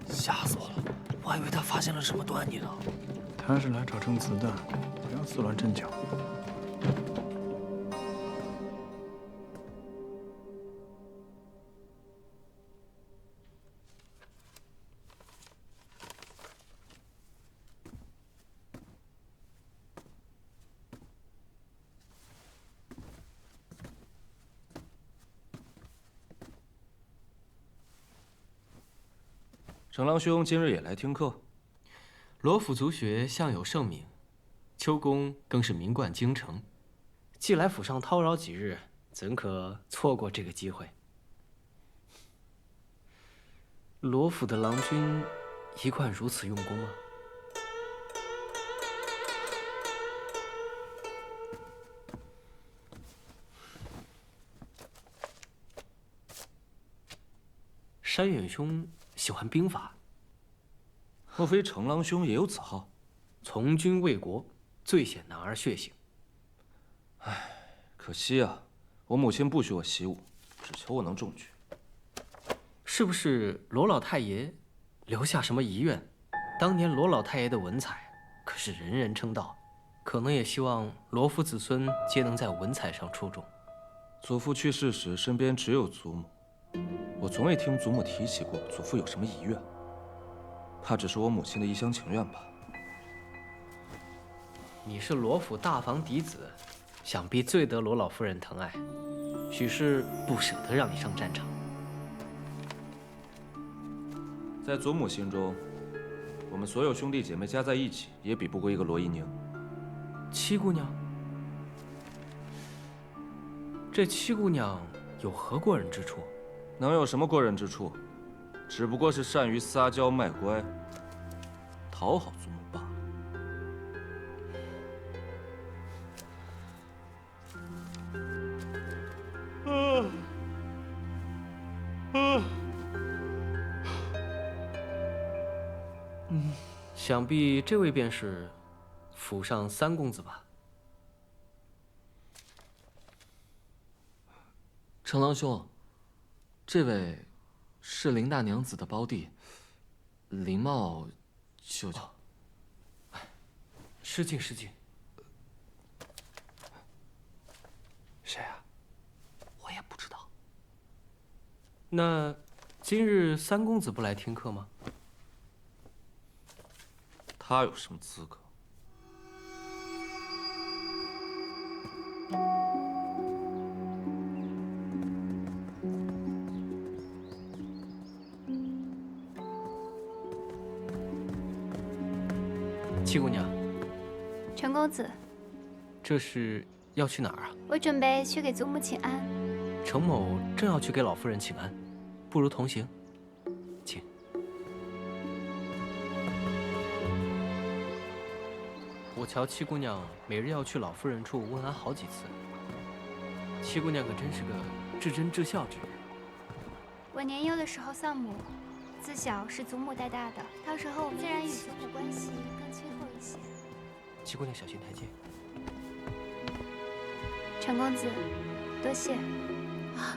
吓死我了！我还以为他发现了什么端倪呢。他是来找证词的，不要自乱阵脚。程郎兄今日也来听课。罗府族学向有盛名，秋公更是名冠京城。既来府上叨扰几日，怎可错过这个机会？罗府的郎君一贯如此用功吗？山远兄喜欢兵法，莫非程郎兄也有此好？从军为国，最显男儿血性。唉，可惜啊，我母亲不许我习武，只求我能中举。是不是罗老太爷留下什么遗愿？当年罗老太爷的文采可是人人称道，可能也希望罗府子孙皆能在文采上出众。祖父去世时，身边只有祖母。我从未听祖母提起过祖父有什么遗愿，怕只是我母亲的一厢情愿吧。你是罗府大房嫡子，想必最得罗老夫人疼爱，许是不舍得让你上战场。在祖母心中，我们所有兄弟姐妹加在一起，也比不过一个罗怡宁。七姑娘，这七姑娘有何过人之处？能有什么过人之处？只不过是善于撒娇卖乖，讨好祖母罢了。想必这位便是府上三公子吧？程郎兄，这位是林大娘子的胞弟，林茂舅舅。失敬失敬。谁啊？我也不知道。那今日三公子不来听课吗？他有什么资格？七姑娘，陈公子，这是要去哪儿啊？我准备去给祖母请安。程某正要去给老夫人请安，不如同行。请。我瞧七姑娘每日要去老夫人处问安好几次，七姑娘可真是个至真至孝之人。我年幼的时候丧母，自小是祖母带大的，到时候我们自然与祖母关系更亲厚一些。七姑娘小心台阶。陈公子，多谢。啊，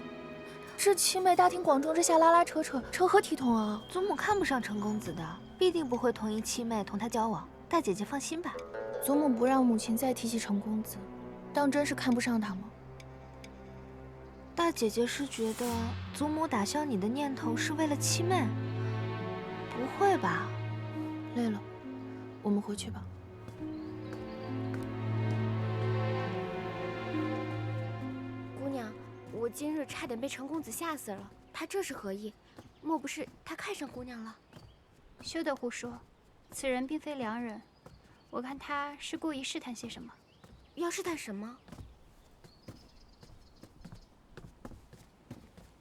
这七妹大庭广众之下拉拉扯扯，成何体统啊！祖母看不上陈公子的，必定不会同意七妹同他交往。大姐姐放心吧。祖母不让母亲再提起陈公子，当真是看不上他吗？大姐姐是觉得祖母打消你的念头是为了七妹？不会吧？累了，我们回去吧。姑娘，我今日差点被陈公子吓死了，他这是何意？莫不是他看上姑娘了？休得胡说，此人并非良人。我看他是故意试探些什么。要试探什么？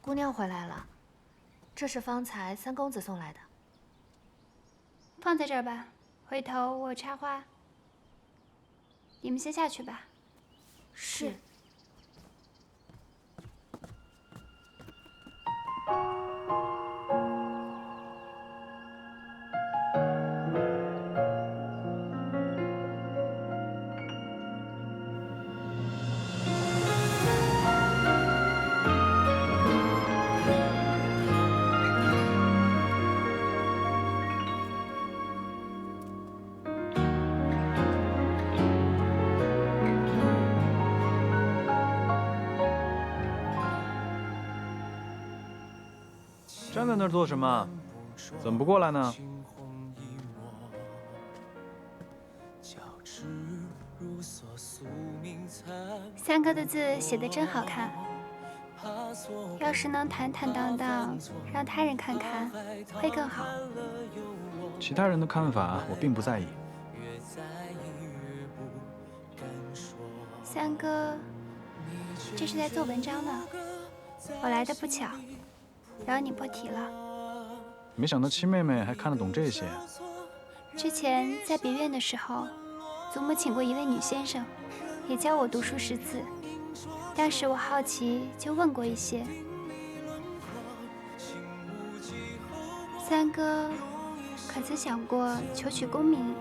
姑娘回来了，这是方才三公子送来的。放在这儿吧，回头我插花。你们先下去吧。是。站在那儿做什么？怎么不过来呢？三哥的字写得真好看，要是能坦坦荡荡，让他人看看，会更好。其他人的看法我并不在意。三哥，这是在做文章呢。我来的不巧，饶你破题了。没想到七妹妹还看得懂这些。之前在别院的时候，祖母请过一位女先生，也教我读书识字。当时我好奇，就问过一些。三哥，可曾想过求取功名？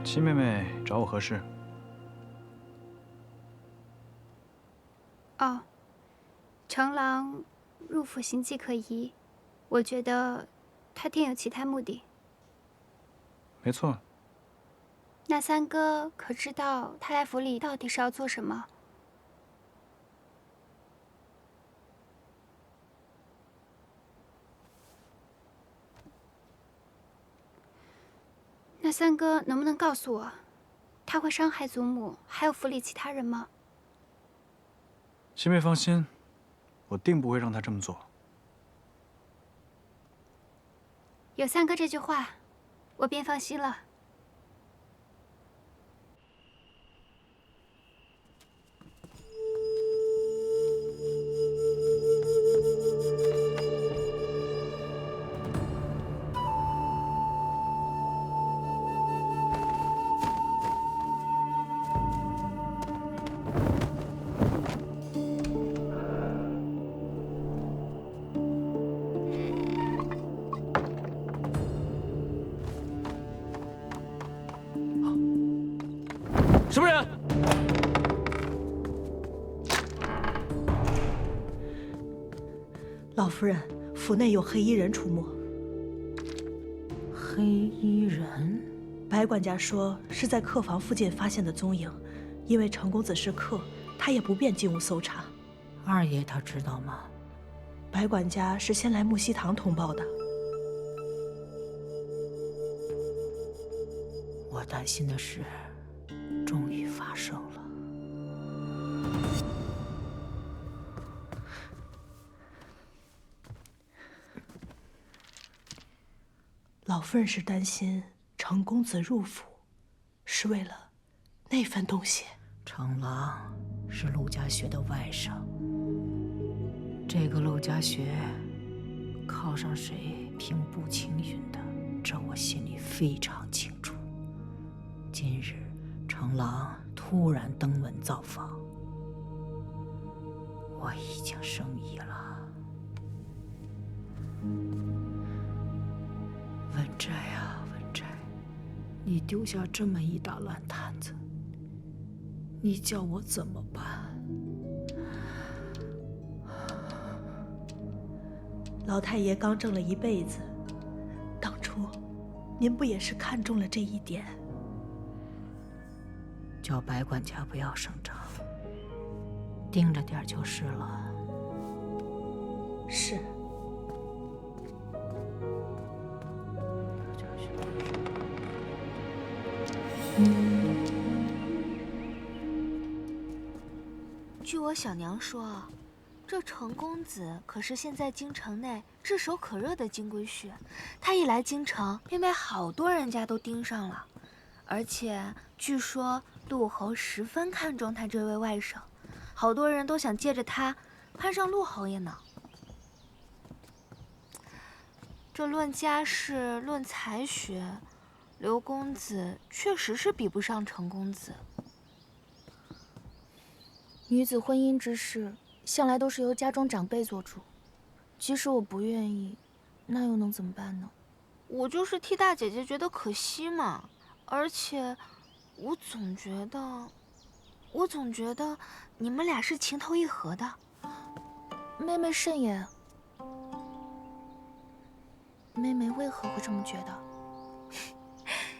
七妹妹找我何事？哦，程郎入府行迹可疑，我觉得他定有其他目的。没错。那三哥可知道他来府里到底是要做什么？那三哥能不能告诉我，他会伤害祖母还有府里其他人吗？七妹放心，我定不会让他这么做。有三哥这句话，我便放心了。什么人？老夫人，府内有黑衣人出没。黑衣人？白管家说是在客房附近发现的踪影，因为程公子是客，他也不便进屋搜查。二爷他知道吗？白管家是先来木樨堂通报的。我担心的事终于发生了。老夫人是担心程公子入府，是为了那份东西。程郎是陆家学的外甥，这个陆家学靠上谁平步青云的，这我心里非常清楚。今日程郎突然登门造访，我已经生疑了。文斋啊，文斋，你丢下这么一大烂摊子，你叫我怎么办？老太爷刚挣了一辈子，当初您不也是看中了这一点？叫白管家不要声张，盯着点就是了。是。据我小娘说，这程公子可是现在京城内炙手可热的金龟婿，他一来京城，便被好多人家都盯上了，而且据说陆侯十分看重他这位外甥，好多人都想借着他攀上陆侯爷呢。这论家世，论才学，刘公子确实是比不上程公子。女子婚姻之事，向来都是由家中长辈做主。即使我不愿意，那又能怎么办呢？我就是替大姐姐觉得可惜嘛。而且，我总觉得你们俩是情投意合的。妹妹慎言。妹妹为何会这么觉得？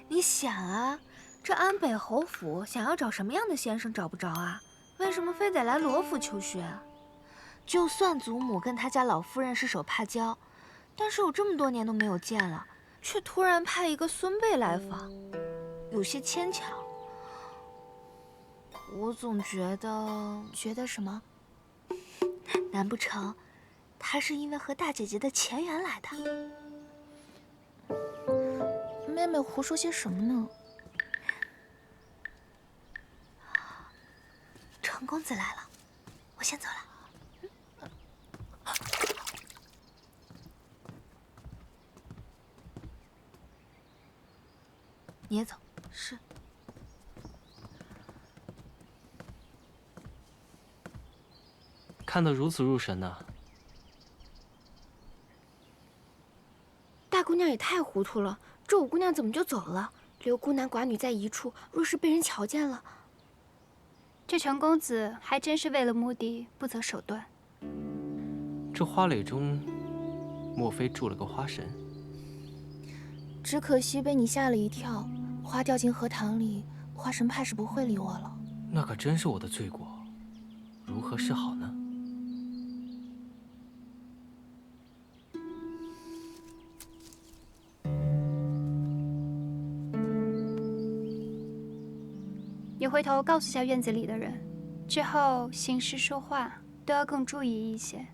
你想啊，这安北侯府想要找什么样的先生找不着啊？为什么非得来罗府求学啊？就算祖母跟他家老夫人是手帕交，但是有这么多年都没有见了，却突然派一个孙辈来访，有些牵强。我总觉得什么？难不成他是因为和大姐姐的前缘来的？妹妹胡说些什么呢？程公子来了，我先走了。你也走。是。看得如此入神呢。大姑娘也太糊涂了，这五姑娘怎么就走了？留孤男寡女在一处，若是被人瞧见了……这程公子还真是为了目的不择手段。这花蕾中，莫非住了个花神？只可惜被你吓了一跳，花掉进荷塘里，花神怕是不会理我了。那可真是我的罪过，如何是好呢？你回头告诉下院子里的人，之后行事说话都要更注意一些。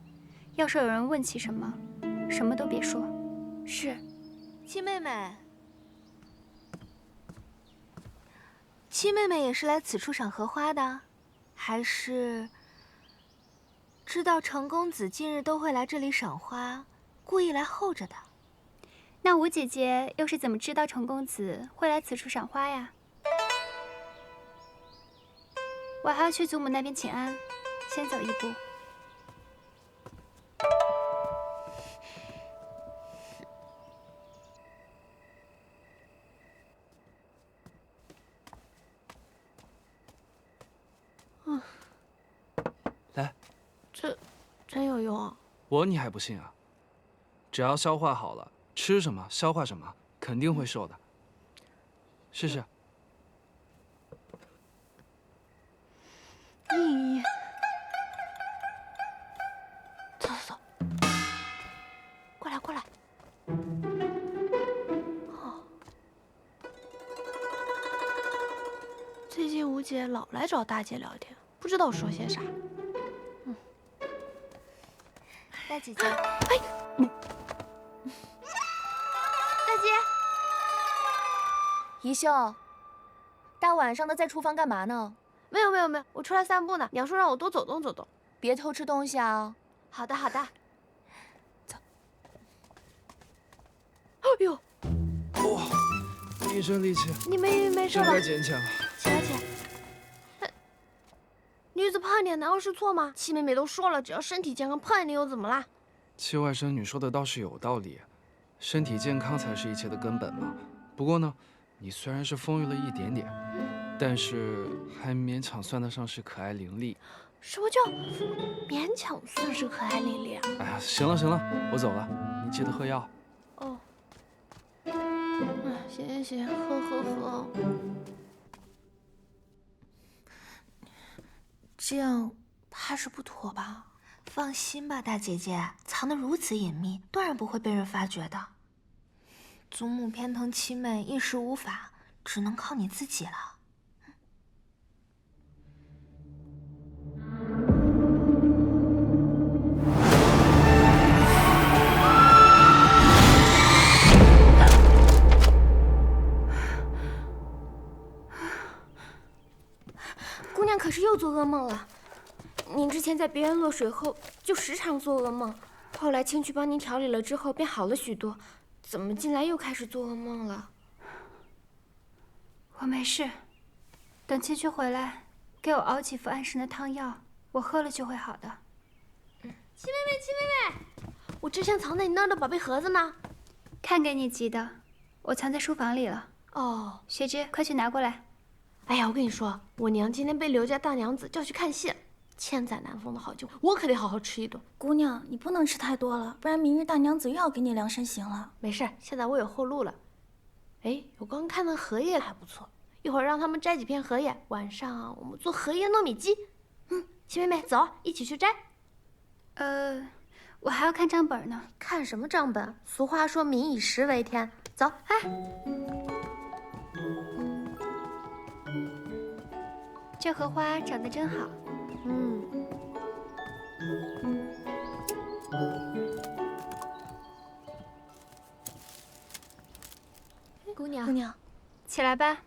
要是有人问起什么，什么都别说。是，七妹妹。七妹妹也是来此处赏荷花的，还是知道程公子近日都会来这里赏花，故意来候着的？那吴姐姐又是怎么知道程公子会来此处赏花呀？我还要去祖母那边请安，先走一步。来，这真有用啊！你还不信啊？只要消化好了，吃什么消化什么，肯定会瘦的。试试。走，过来。哦，最近吴姐老来找大姐聊天，不知道说些啥。大姐姐，哎，大姐，宜秀，大晚上的在厨房干嘛呢？没有，我出来散步呢。娘说让我多走动走动，别偷吃东西啊。好的。走。哎呦，哇，一身力气，你没事吧？真该捡起来了。起来。女子胖点难道是错吗？七妹妹都说了，只要身体健康，胖一点又怎么啦？七外甥女说的倒是有道理，身体健康才是一切的根本嘛。不过呢，你虽然是丰腴了一点点，但是还勉强算得上是可爱伶俐。什么叫勉强算是可爱伶俐啊？哎呀，行了，我走了，你记得喝药。哦。行，喝。这样怕是不妥吧？放心吧，大姐姐，藏得如此隐秘，断然不会被人发觉的。祖母偏疼七妹，一时无法，只能靠你自己了。姑娘可是又做噩梦了。您之前在别人落水后就时常做噩梦，后来青去帮您调理了之后便好了许多，怎么近来又开始做噩梦了？我没事，等青去回来，给我熬几副安神的汤药，我喝了就会好的。七妹妹，七妹妹，我之前藏在你那儿的宝贝盒子呢？看给你急的，我藏在书房里了。哦，雪芝，快去拿过来。哎呀，我跟你说，我娘今天被刘家大娘子叫去看戏，千载难逢的好酒，我可得好好吃一顿。姑娘，你不能吃太多了，不然明日大娘子又要给你量身刑了。没事，现在我有后路了。哎，我刚看那荷叶还不错，一会儿让他们摘几片荷叶，晚上我们做荷叶糯米鸡。七妹妹，走，一起去摘。我还要看账本呢。看什么账本？俗话说民以食为天。走，哎。这荷花长得真好。姑娘，姑娘，起来吧。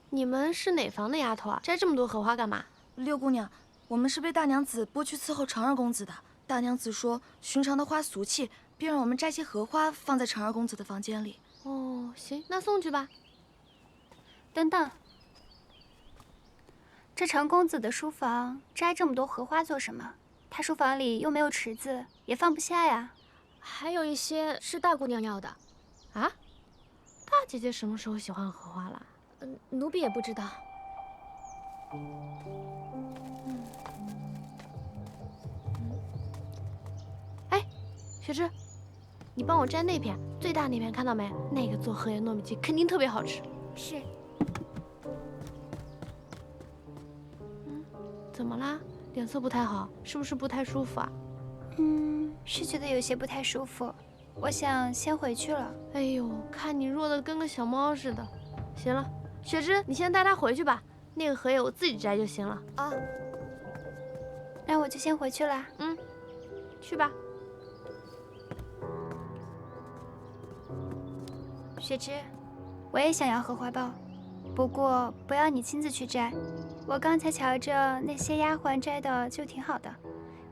你们是哪房的丫头啊？摘这么多荷花干嘛？六姑娘，我们是被大娘子拨去伺候成儿公子的。大娘子说，寻常的花俗气，便让我们摘些荷花放在成儿公子的房间里。哦，行，那送去吧。等等，这成公子的书房摘这么多荷花做什么？他书房里又没有池子，也放不下呀。还有一些是大姑娘要的。啊？大姐姐什么时候喜欢荷花了？奴婢也不知道。哎，雪芝，你帮我摘那片，最大那片，看到没？那个做荷叶糯米鸡肯定特别好吃。是。怎么啦？脸色不太好，是不是不太舒服啊？是觉得有些不太舒服，我想先回去了。哎呦，看你弱的跟个小猫似的。行了，雪芝，你先带它回去吧，那个荷叶我自己摘就行了。啊，那我就先回去啦。去吧。雪芝，我也想要荷花苞，不过不要你亲自去摘。我刚才瞧着那些丫鬟摘的就挺好的，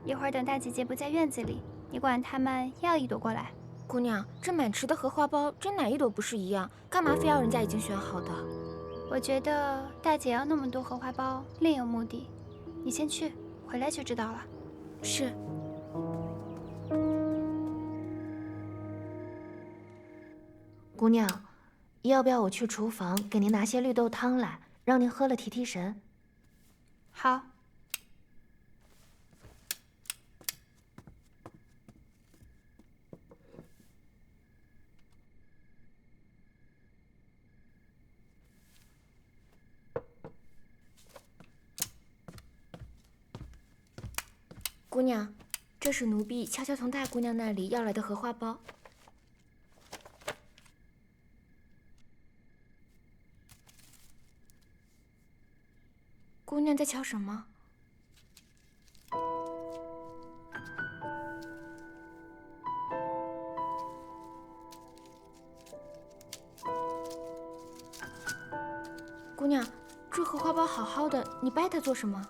一会儿等大姐姐不在院子里，你管她们要一朵过来。姑娘，这满池的荷花苞，真哪一朵不是一样？干嘛非要人家已经选好的？我觉得大姐要那么多荷花苞，另有目的。你先去，回来就知道了。是。姑娘，要不要我去厨房给您拿些绿豆汤来，让您喝了提提神？好。姑娘，这是奴婢悄悄从大姑娘那里要来的荷花苞。姑娘在瞧什么？姑娘，这荷花苞好好的，你掰它做什么？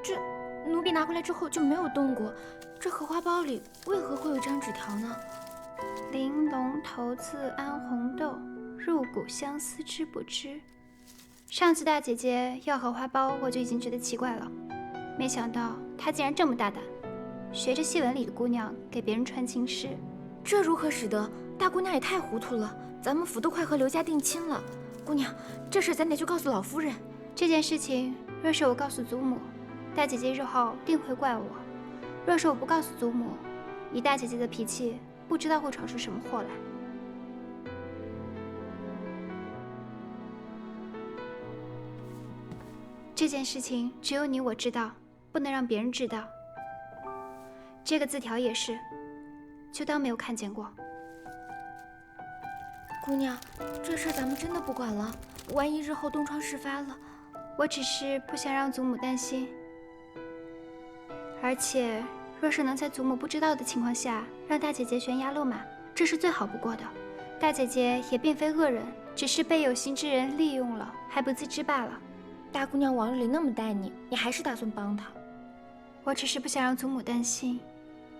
这奴婢拿回来之后就没有动过，这荷花苞里为何会有一张纸条呢？玲珑骰子安红豆，入骨相思知不知？上次大姐姐要荷花苞，我就已经觉得奇怪了，没想到她竟然这么大胆，学着戏文里的姑娘给别人传情诗。这如何使得？大姑娘也太糊涂了，咱们府都快和刘家定亲了，姑娘，这事咱得去告诉老夫人。这件事情若是我告诉祖母，大姐姐日后定会怪我；若是我不告诉祖母，以大姐姐的脾气，不知道会闯出什么祸来。这件事情只有你我知道，不能让别人知道。这个字条也是，就当没有看见过。姑娘，这事咱们真的不管了，万一日后东窗事发了，我只是不想让祖母担心。而且，若是能在祖母不知道的情况下让大姐姐悬崖勒马，这是最好不过的。大姐姐也并非恶人，只是被有心之人利用了，还不自知罢了。大姑娘往日里那么待你，你还是打算帮她？我只是不想让祖母担心。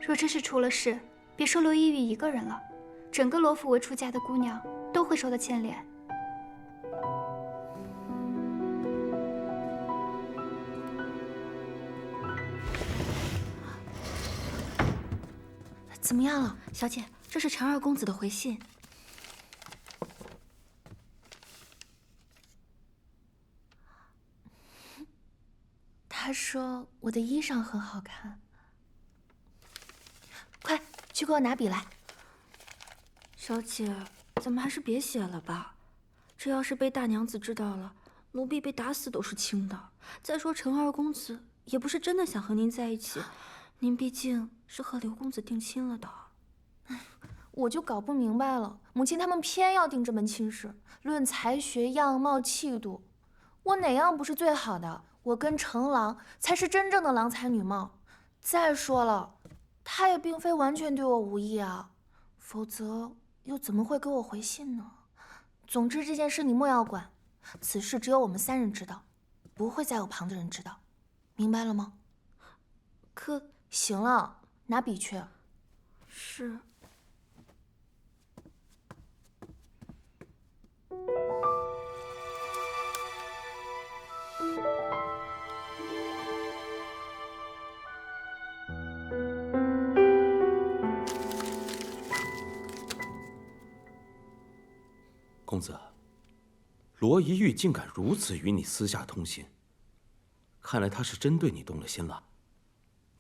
若真是出了事，别说罗一玉一个人了，整个罗府未出嫁的姑娘都会受到牵连。怎么样了，小姐？这是陈二公子的回信。他说我的衣裳很好看，快去给我拿笔来。小姐，咱们还是别写了吧，这要是被大娘子知道了，奴婢被打死都是轻的。再说陈二公子也不是真的想和您在一起，您毕竟是和刘公子定亲了的。我就搞不明白了，母亲他们偏要定这门亲事，论才学、样貌、气度，我哪样不是最好的？我跟程郎才是真正的郎才女貌。再说了，他也并非完全对我无意啊，否则又怎么会给我回信呢？总之这件事你莫要管，此事只有我们3人知道，不会再有旁的人知道，明白了吗？可行了，拿笔去。是。公子，罗一玉竟敢如此与你私下通信，看来他是真对你动了心了。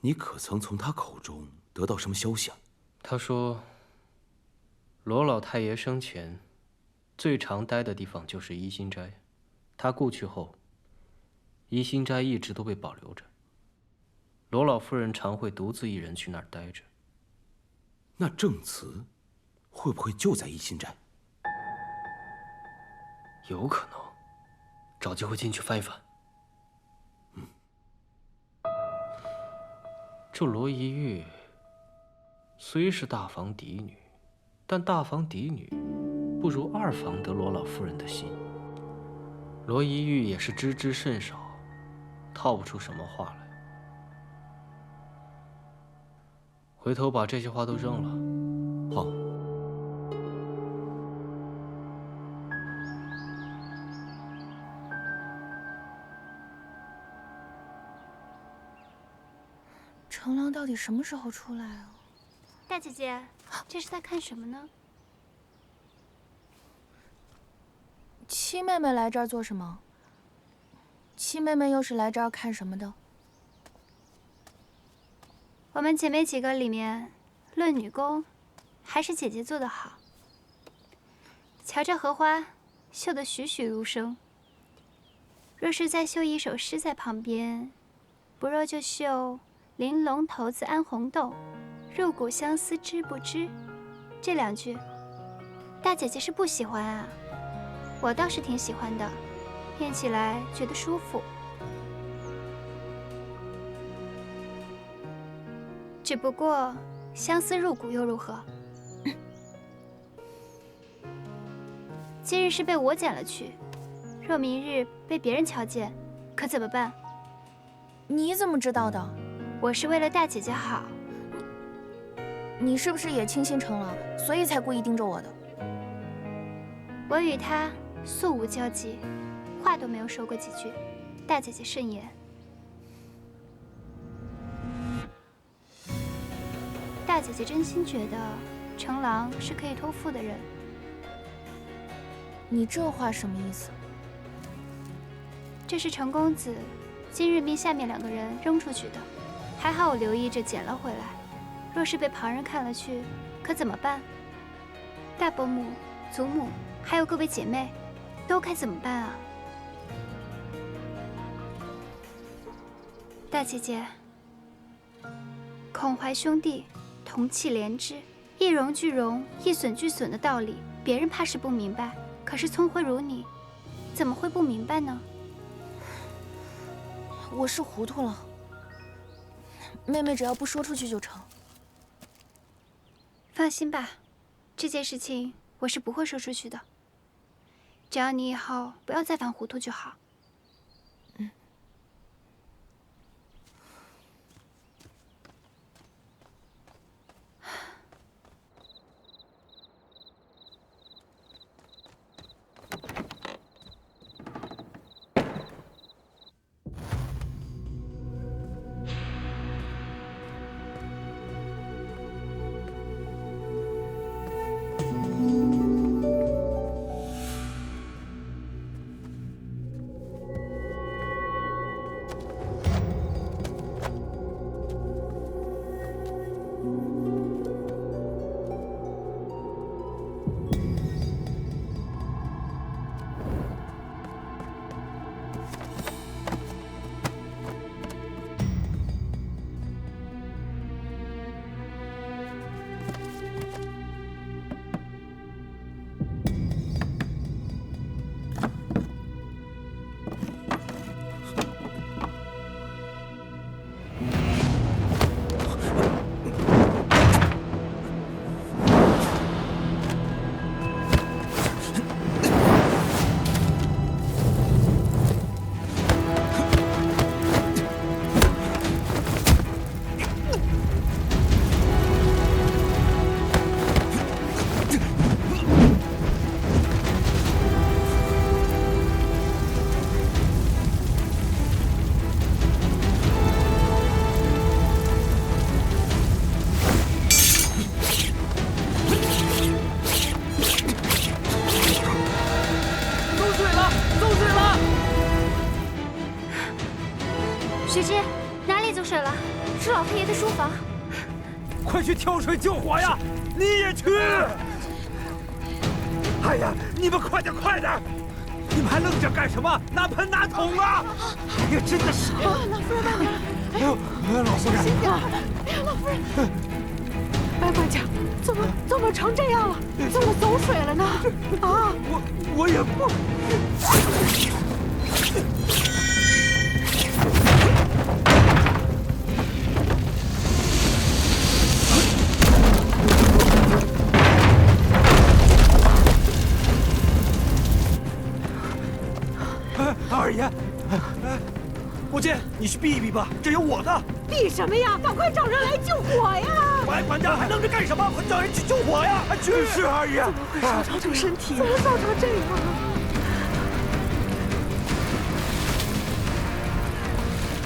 你可曾从他口中得到什么消息啊？他说，罗老太爷生前最常待的地方就是怡心斋，他故去后，怡心斋一直都被保留着。罗老夫人常会独自一人去那儿待着。那证词会不会就在怡心斋？有可能，找机会进去翻一翻。这罗一玉虽是大房嫡女，但大房嫡女不如二房得罗老夫人的心。罗一玉也是知之甚少，套不出什么话来。回头把这些话都扔了。好。程郎到底什么时候出来啊？大姐姐，这是在看什么呢？七妹妹来这儿做什么？七妹妹又是来这儿看什么的？我们姐妹几个里面，论女工，还是姐姐做得好。瞧这荷花，绣得栩栩如生。若是再绣一首诗在旁边，不若就绣“玲珑骰子安红豆，入骨相思知不知”这2句。大姐姐是不喜欢啊，我倒是挺喜欢的，念起来觉得舒服。只不过相思入骨又如何？今日是被我捡了去，若明日被别人瞧见，可怎么办？你怎么知道的？我是为了大姐姐好。你是不是也轻心程郎，所以才故意盯着我的？我与他素无交集，话都没有说过几句。大姐姐慎言。大姐姐真心觉得程郎是可以托付的人。你这话什么意思？这是程公子今日命下面2个人扔出去的，还好我留意着捡了回来。若是被旁人看了去，可怎么办？大伯母、祖母，还有各位姐妹，都该怎么办啊？大姐姐，孔怀兄弟同气连枝，一荣俱荣，一损俱损的道理，别人怕是不明白，可是聪慧如你，怎么会不明白呢？我是糊涂了。妹妹只要不说出去就成。放心吧，这件事情我是不会说出去的。只要你以后不要再犯糊涂就好。雪芝，哪里走水了？是老太爷的书房。快去挑水救火呀！你也去！哎呀，你们快点快点！你们还愣着干什么？拿盆拿桶啊！哎呀，真的是！老夫人慢点！哎呦，老夫人，小心点！哎呀，老夫人，白管家，怎么成这样了？怎么走水了呢？啊！我也不。二爷，母亲，你去避一避吧，这有我的。避什么呀？赶快找人来救火呀！白管家还愣着干什么？快叫人去救火呀！去！是二爷。怎么会烧成这身体？怎么烧成这样？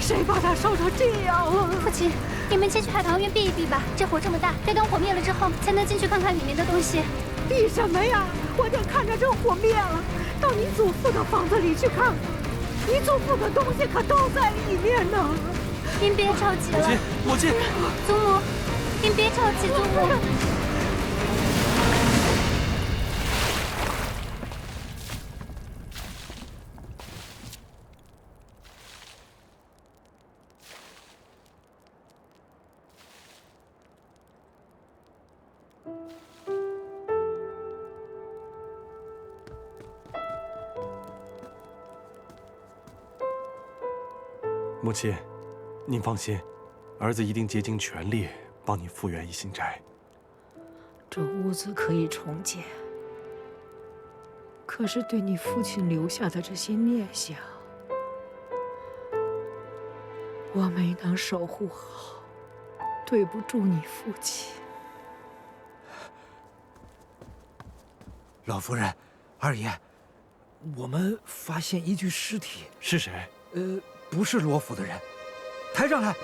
谁把他烧成这样了？父亲，你们先去海棠院避一避吧。这火这么大，得等火灭了之后，才能进去看看里面的东西。避什么呀？我得看着这火灭了，到你祖父的房子里去看看。你祖父的东西可都在里面呢。您别着急了，母亲，祖母，您别着急，祖母。母亲，您放心，儿子一定竭尽全力帮你复原一心斋。这屋子可以重建，可是对你父亲留下的这些念想，我没能守护好，对不住你父亲。老夫人，二爷，我们发现一具尸体。是谁？不是罗府的人，抬上来。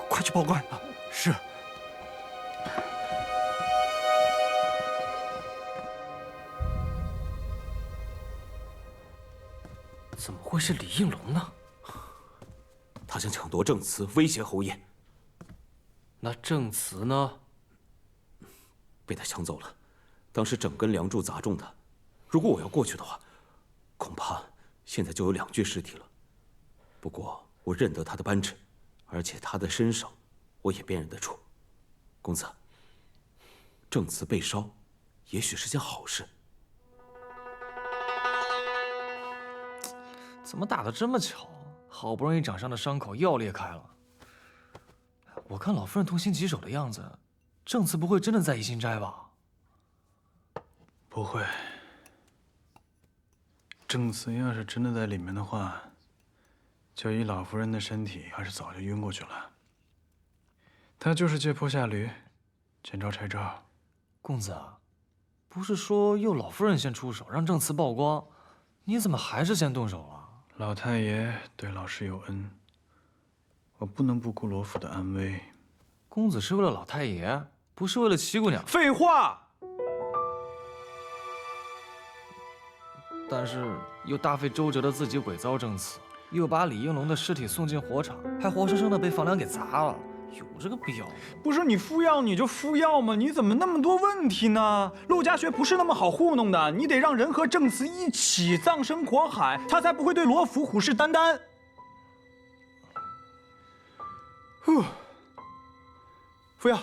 快去报官！是。怎么会是李应龙呢？他想抢夺证词，威胁侯爷。那证词呢？被他抢走了。当时整根梁柱砸中他，如果我要过去的话，恐怕现在就有2具尸体了。不过我认得他的扳指，而且他的身上我也辨认得出。公子，证词被烧，也许是件好事。怎么打得这么巧？好不容易掌上的伤口又裂开了。我看老夫人痛心疾首的样子，证词不会真的在怡心斋吧？不会。证词要是真的在里面的话，就以老夫人的身体，还是早就晕过去了。他就是借坡下驴，见招拆招。公子，不是说由老夫人先出手，让证词曝光，你怎么还是先动手了？老太爷对老师有恩，我不能不顾罗府的安危。公子是为了老太爷，不是为了七姑娘。废话！但是又大费周折的自己伪造证词，又把李应龙的尸体送进火场，还活生生的被房梁给砸了，有这个必要吗？不是你敷药你就敷药吗？你怎么那么多问题呢？陆家学不是那么好糊弄的，你得让人和证词一起葬身火海，他才不会对罗府虎视眈眈。敷药。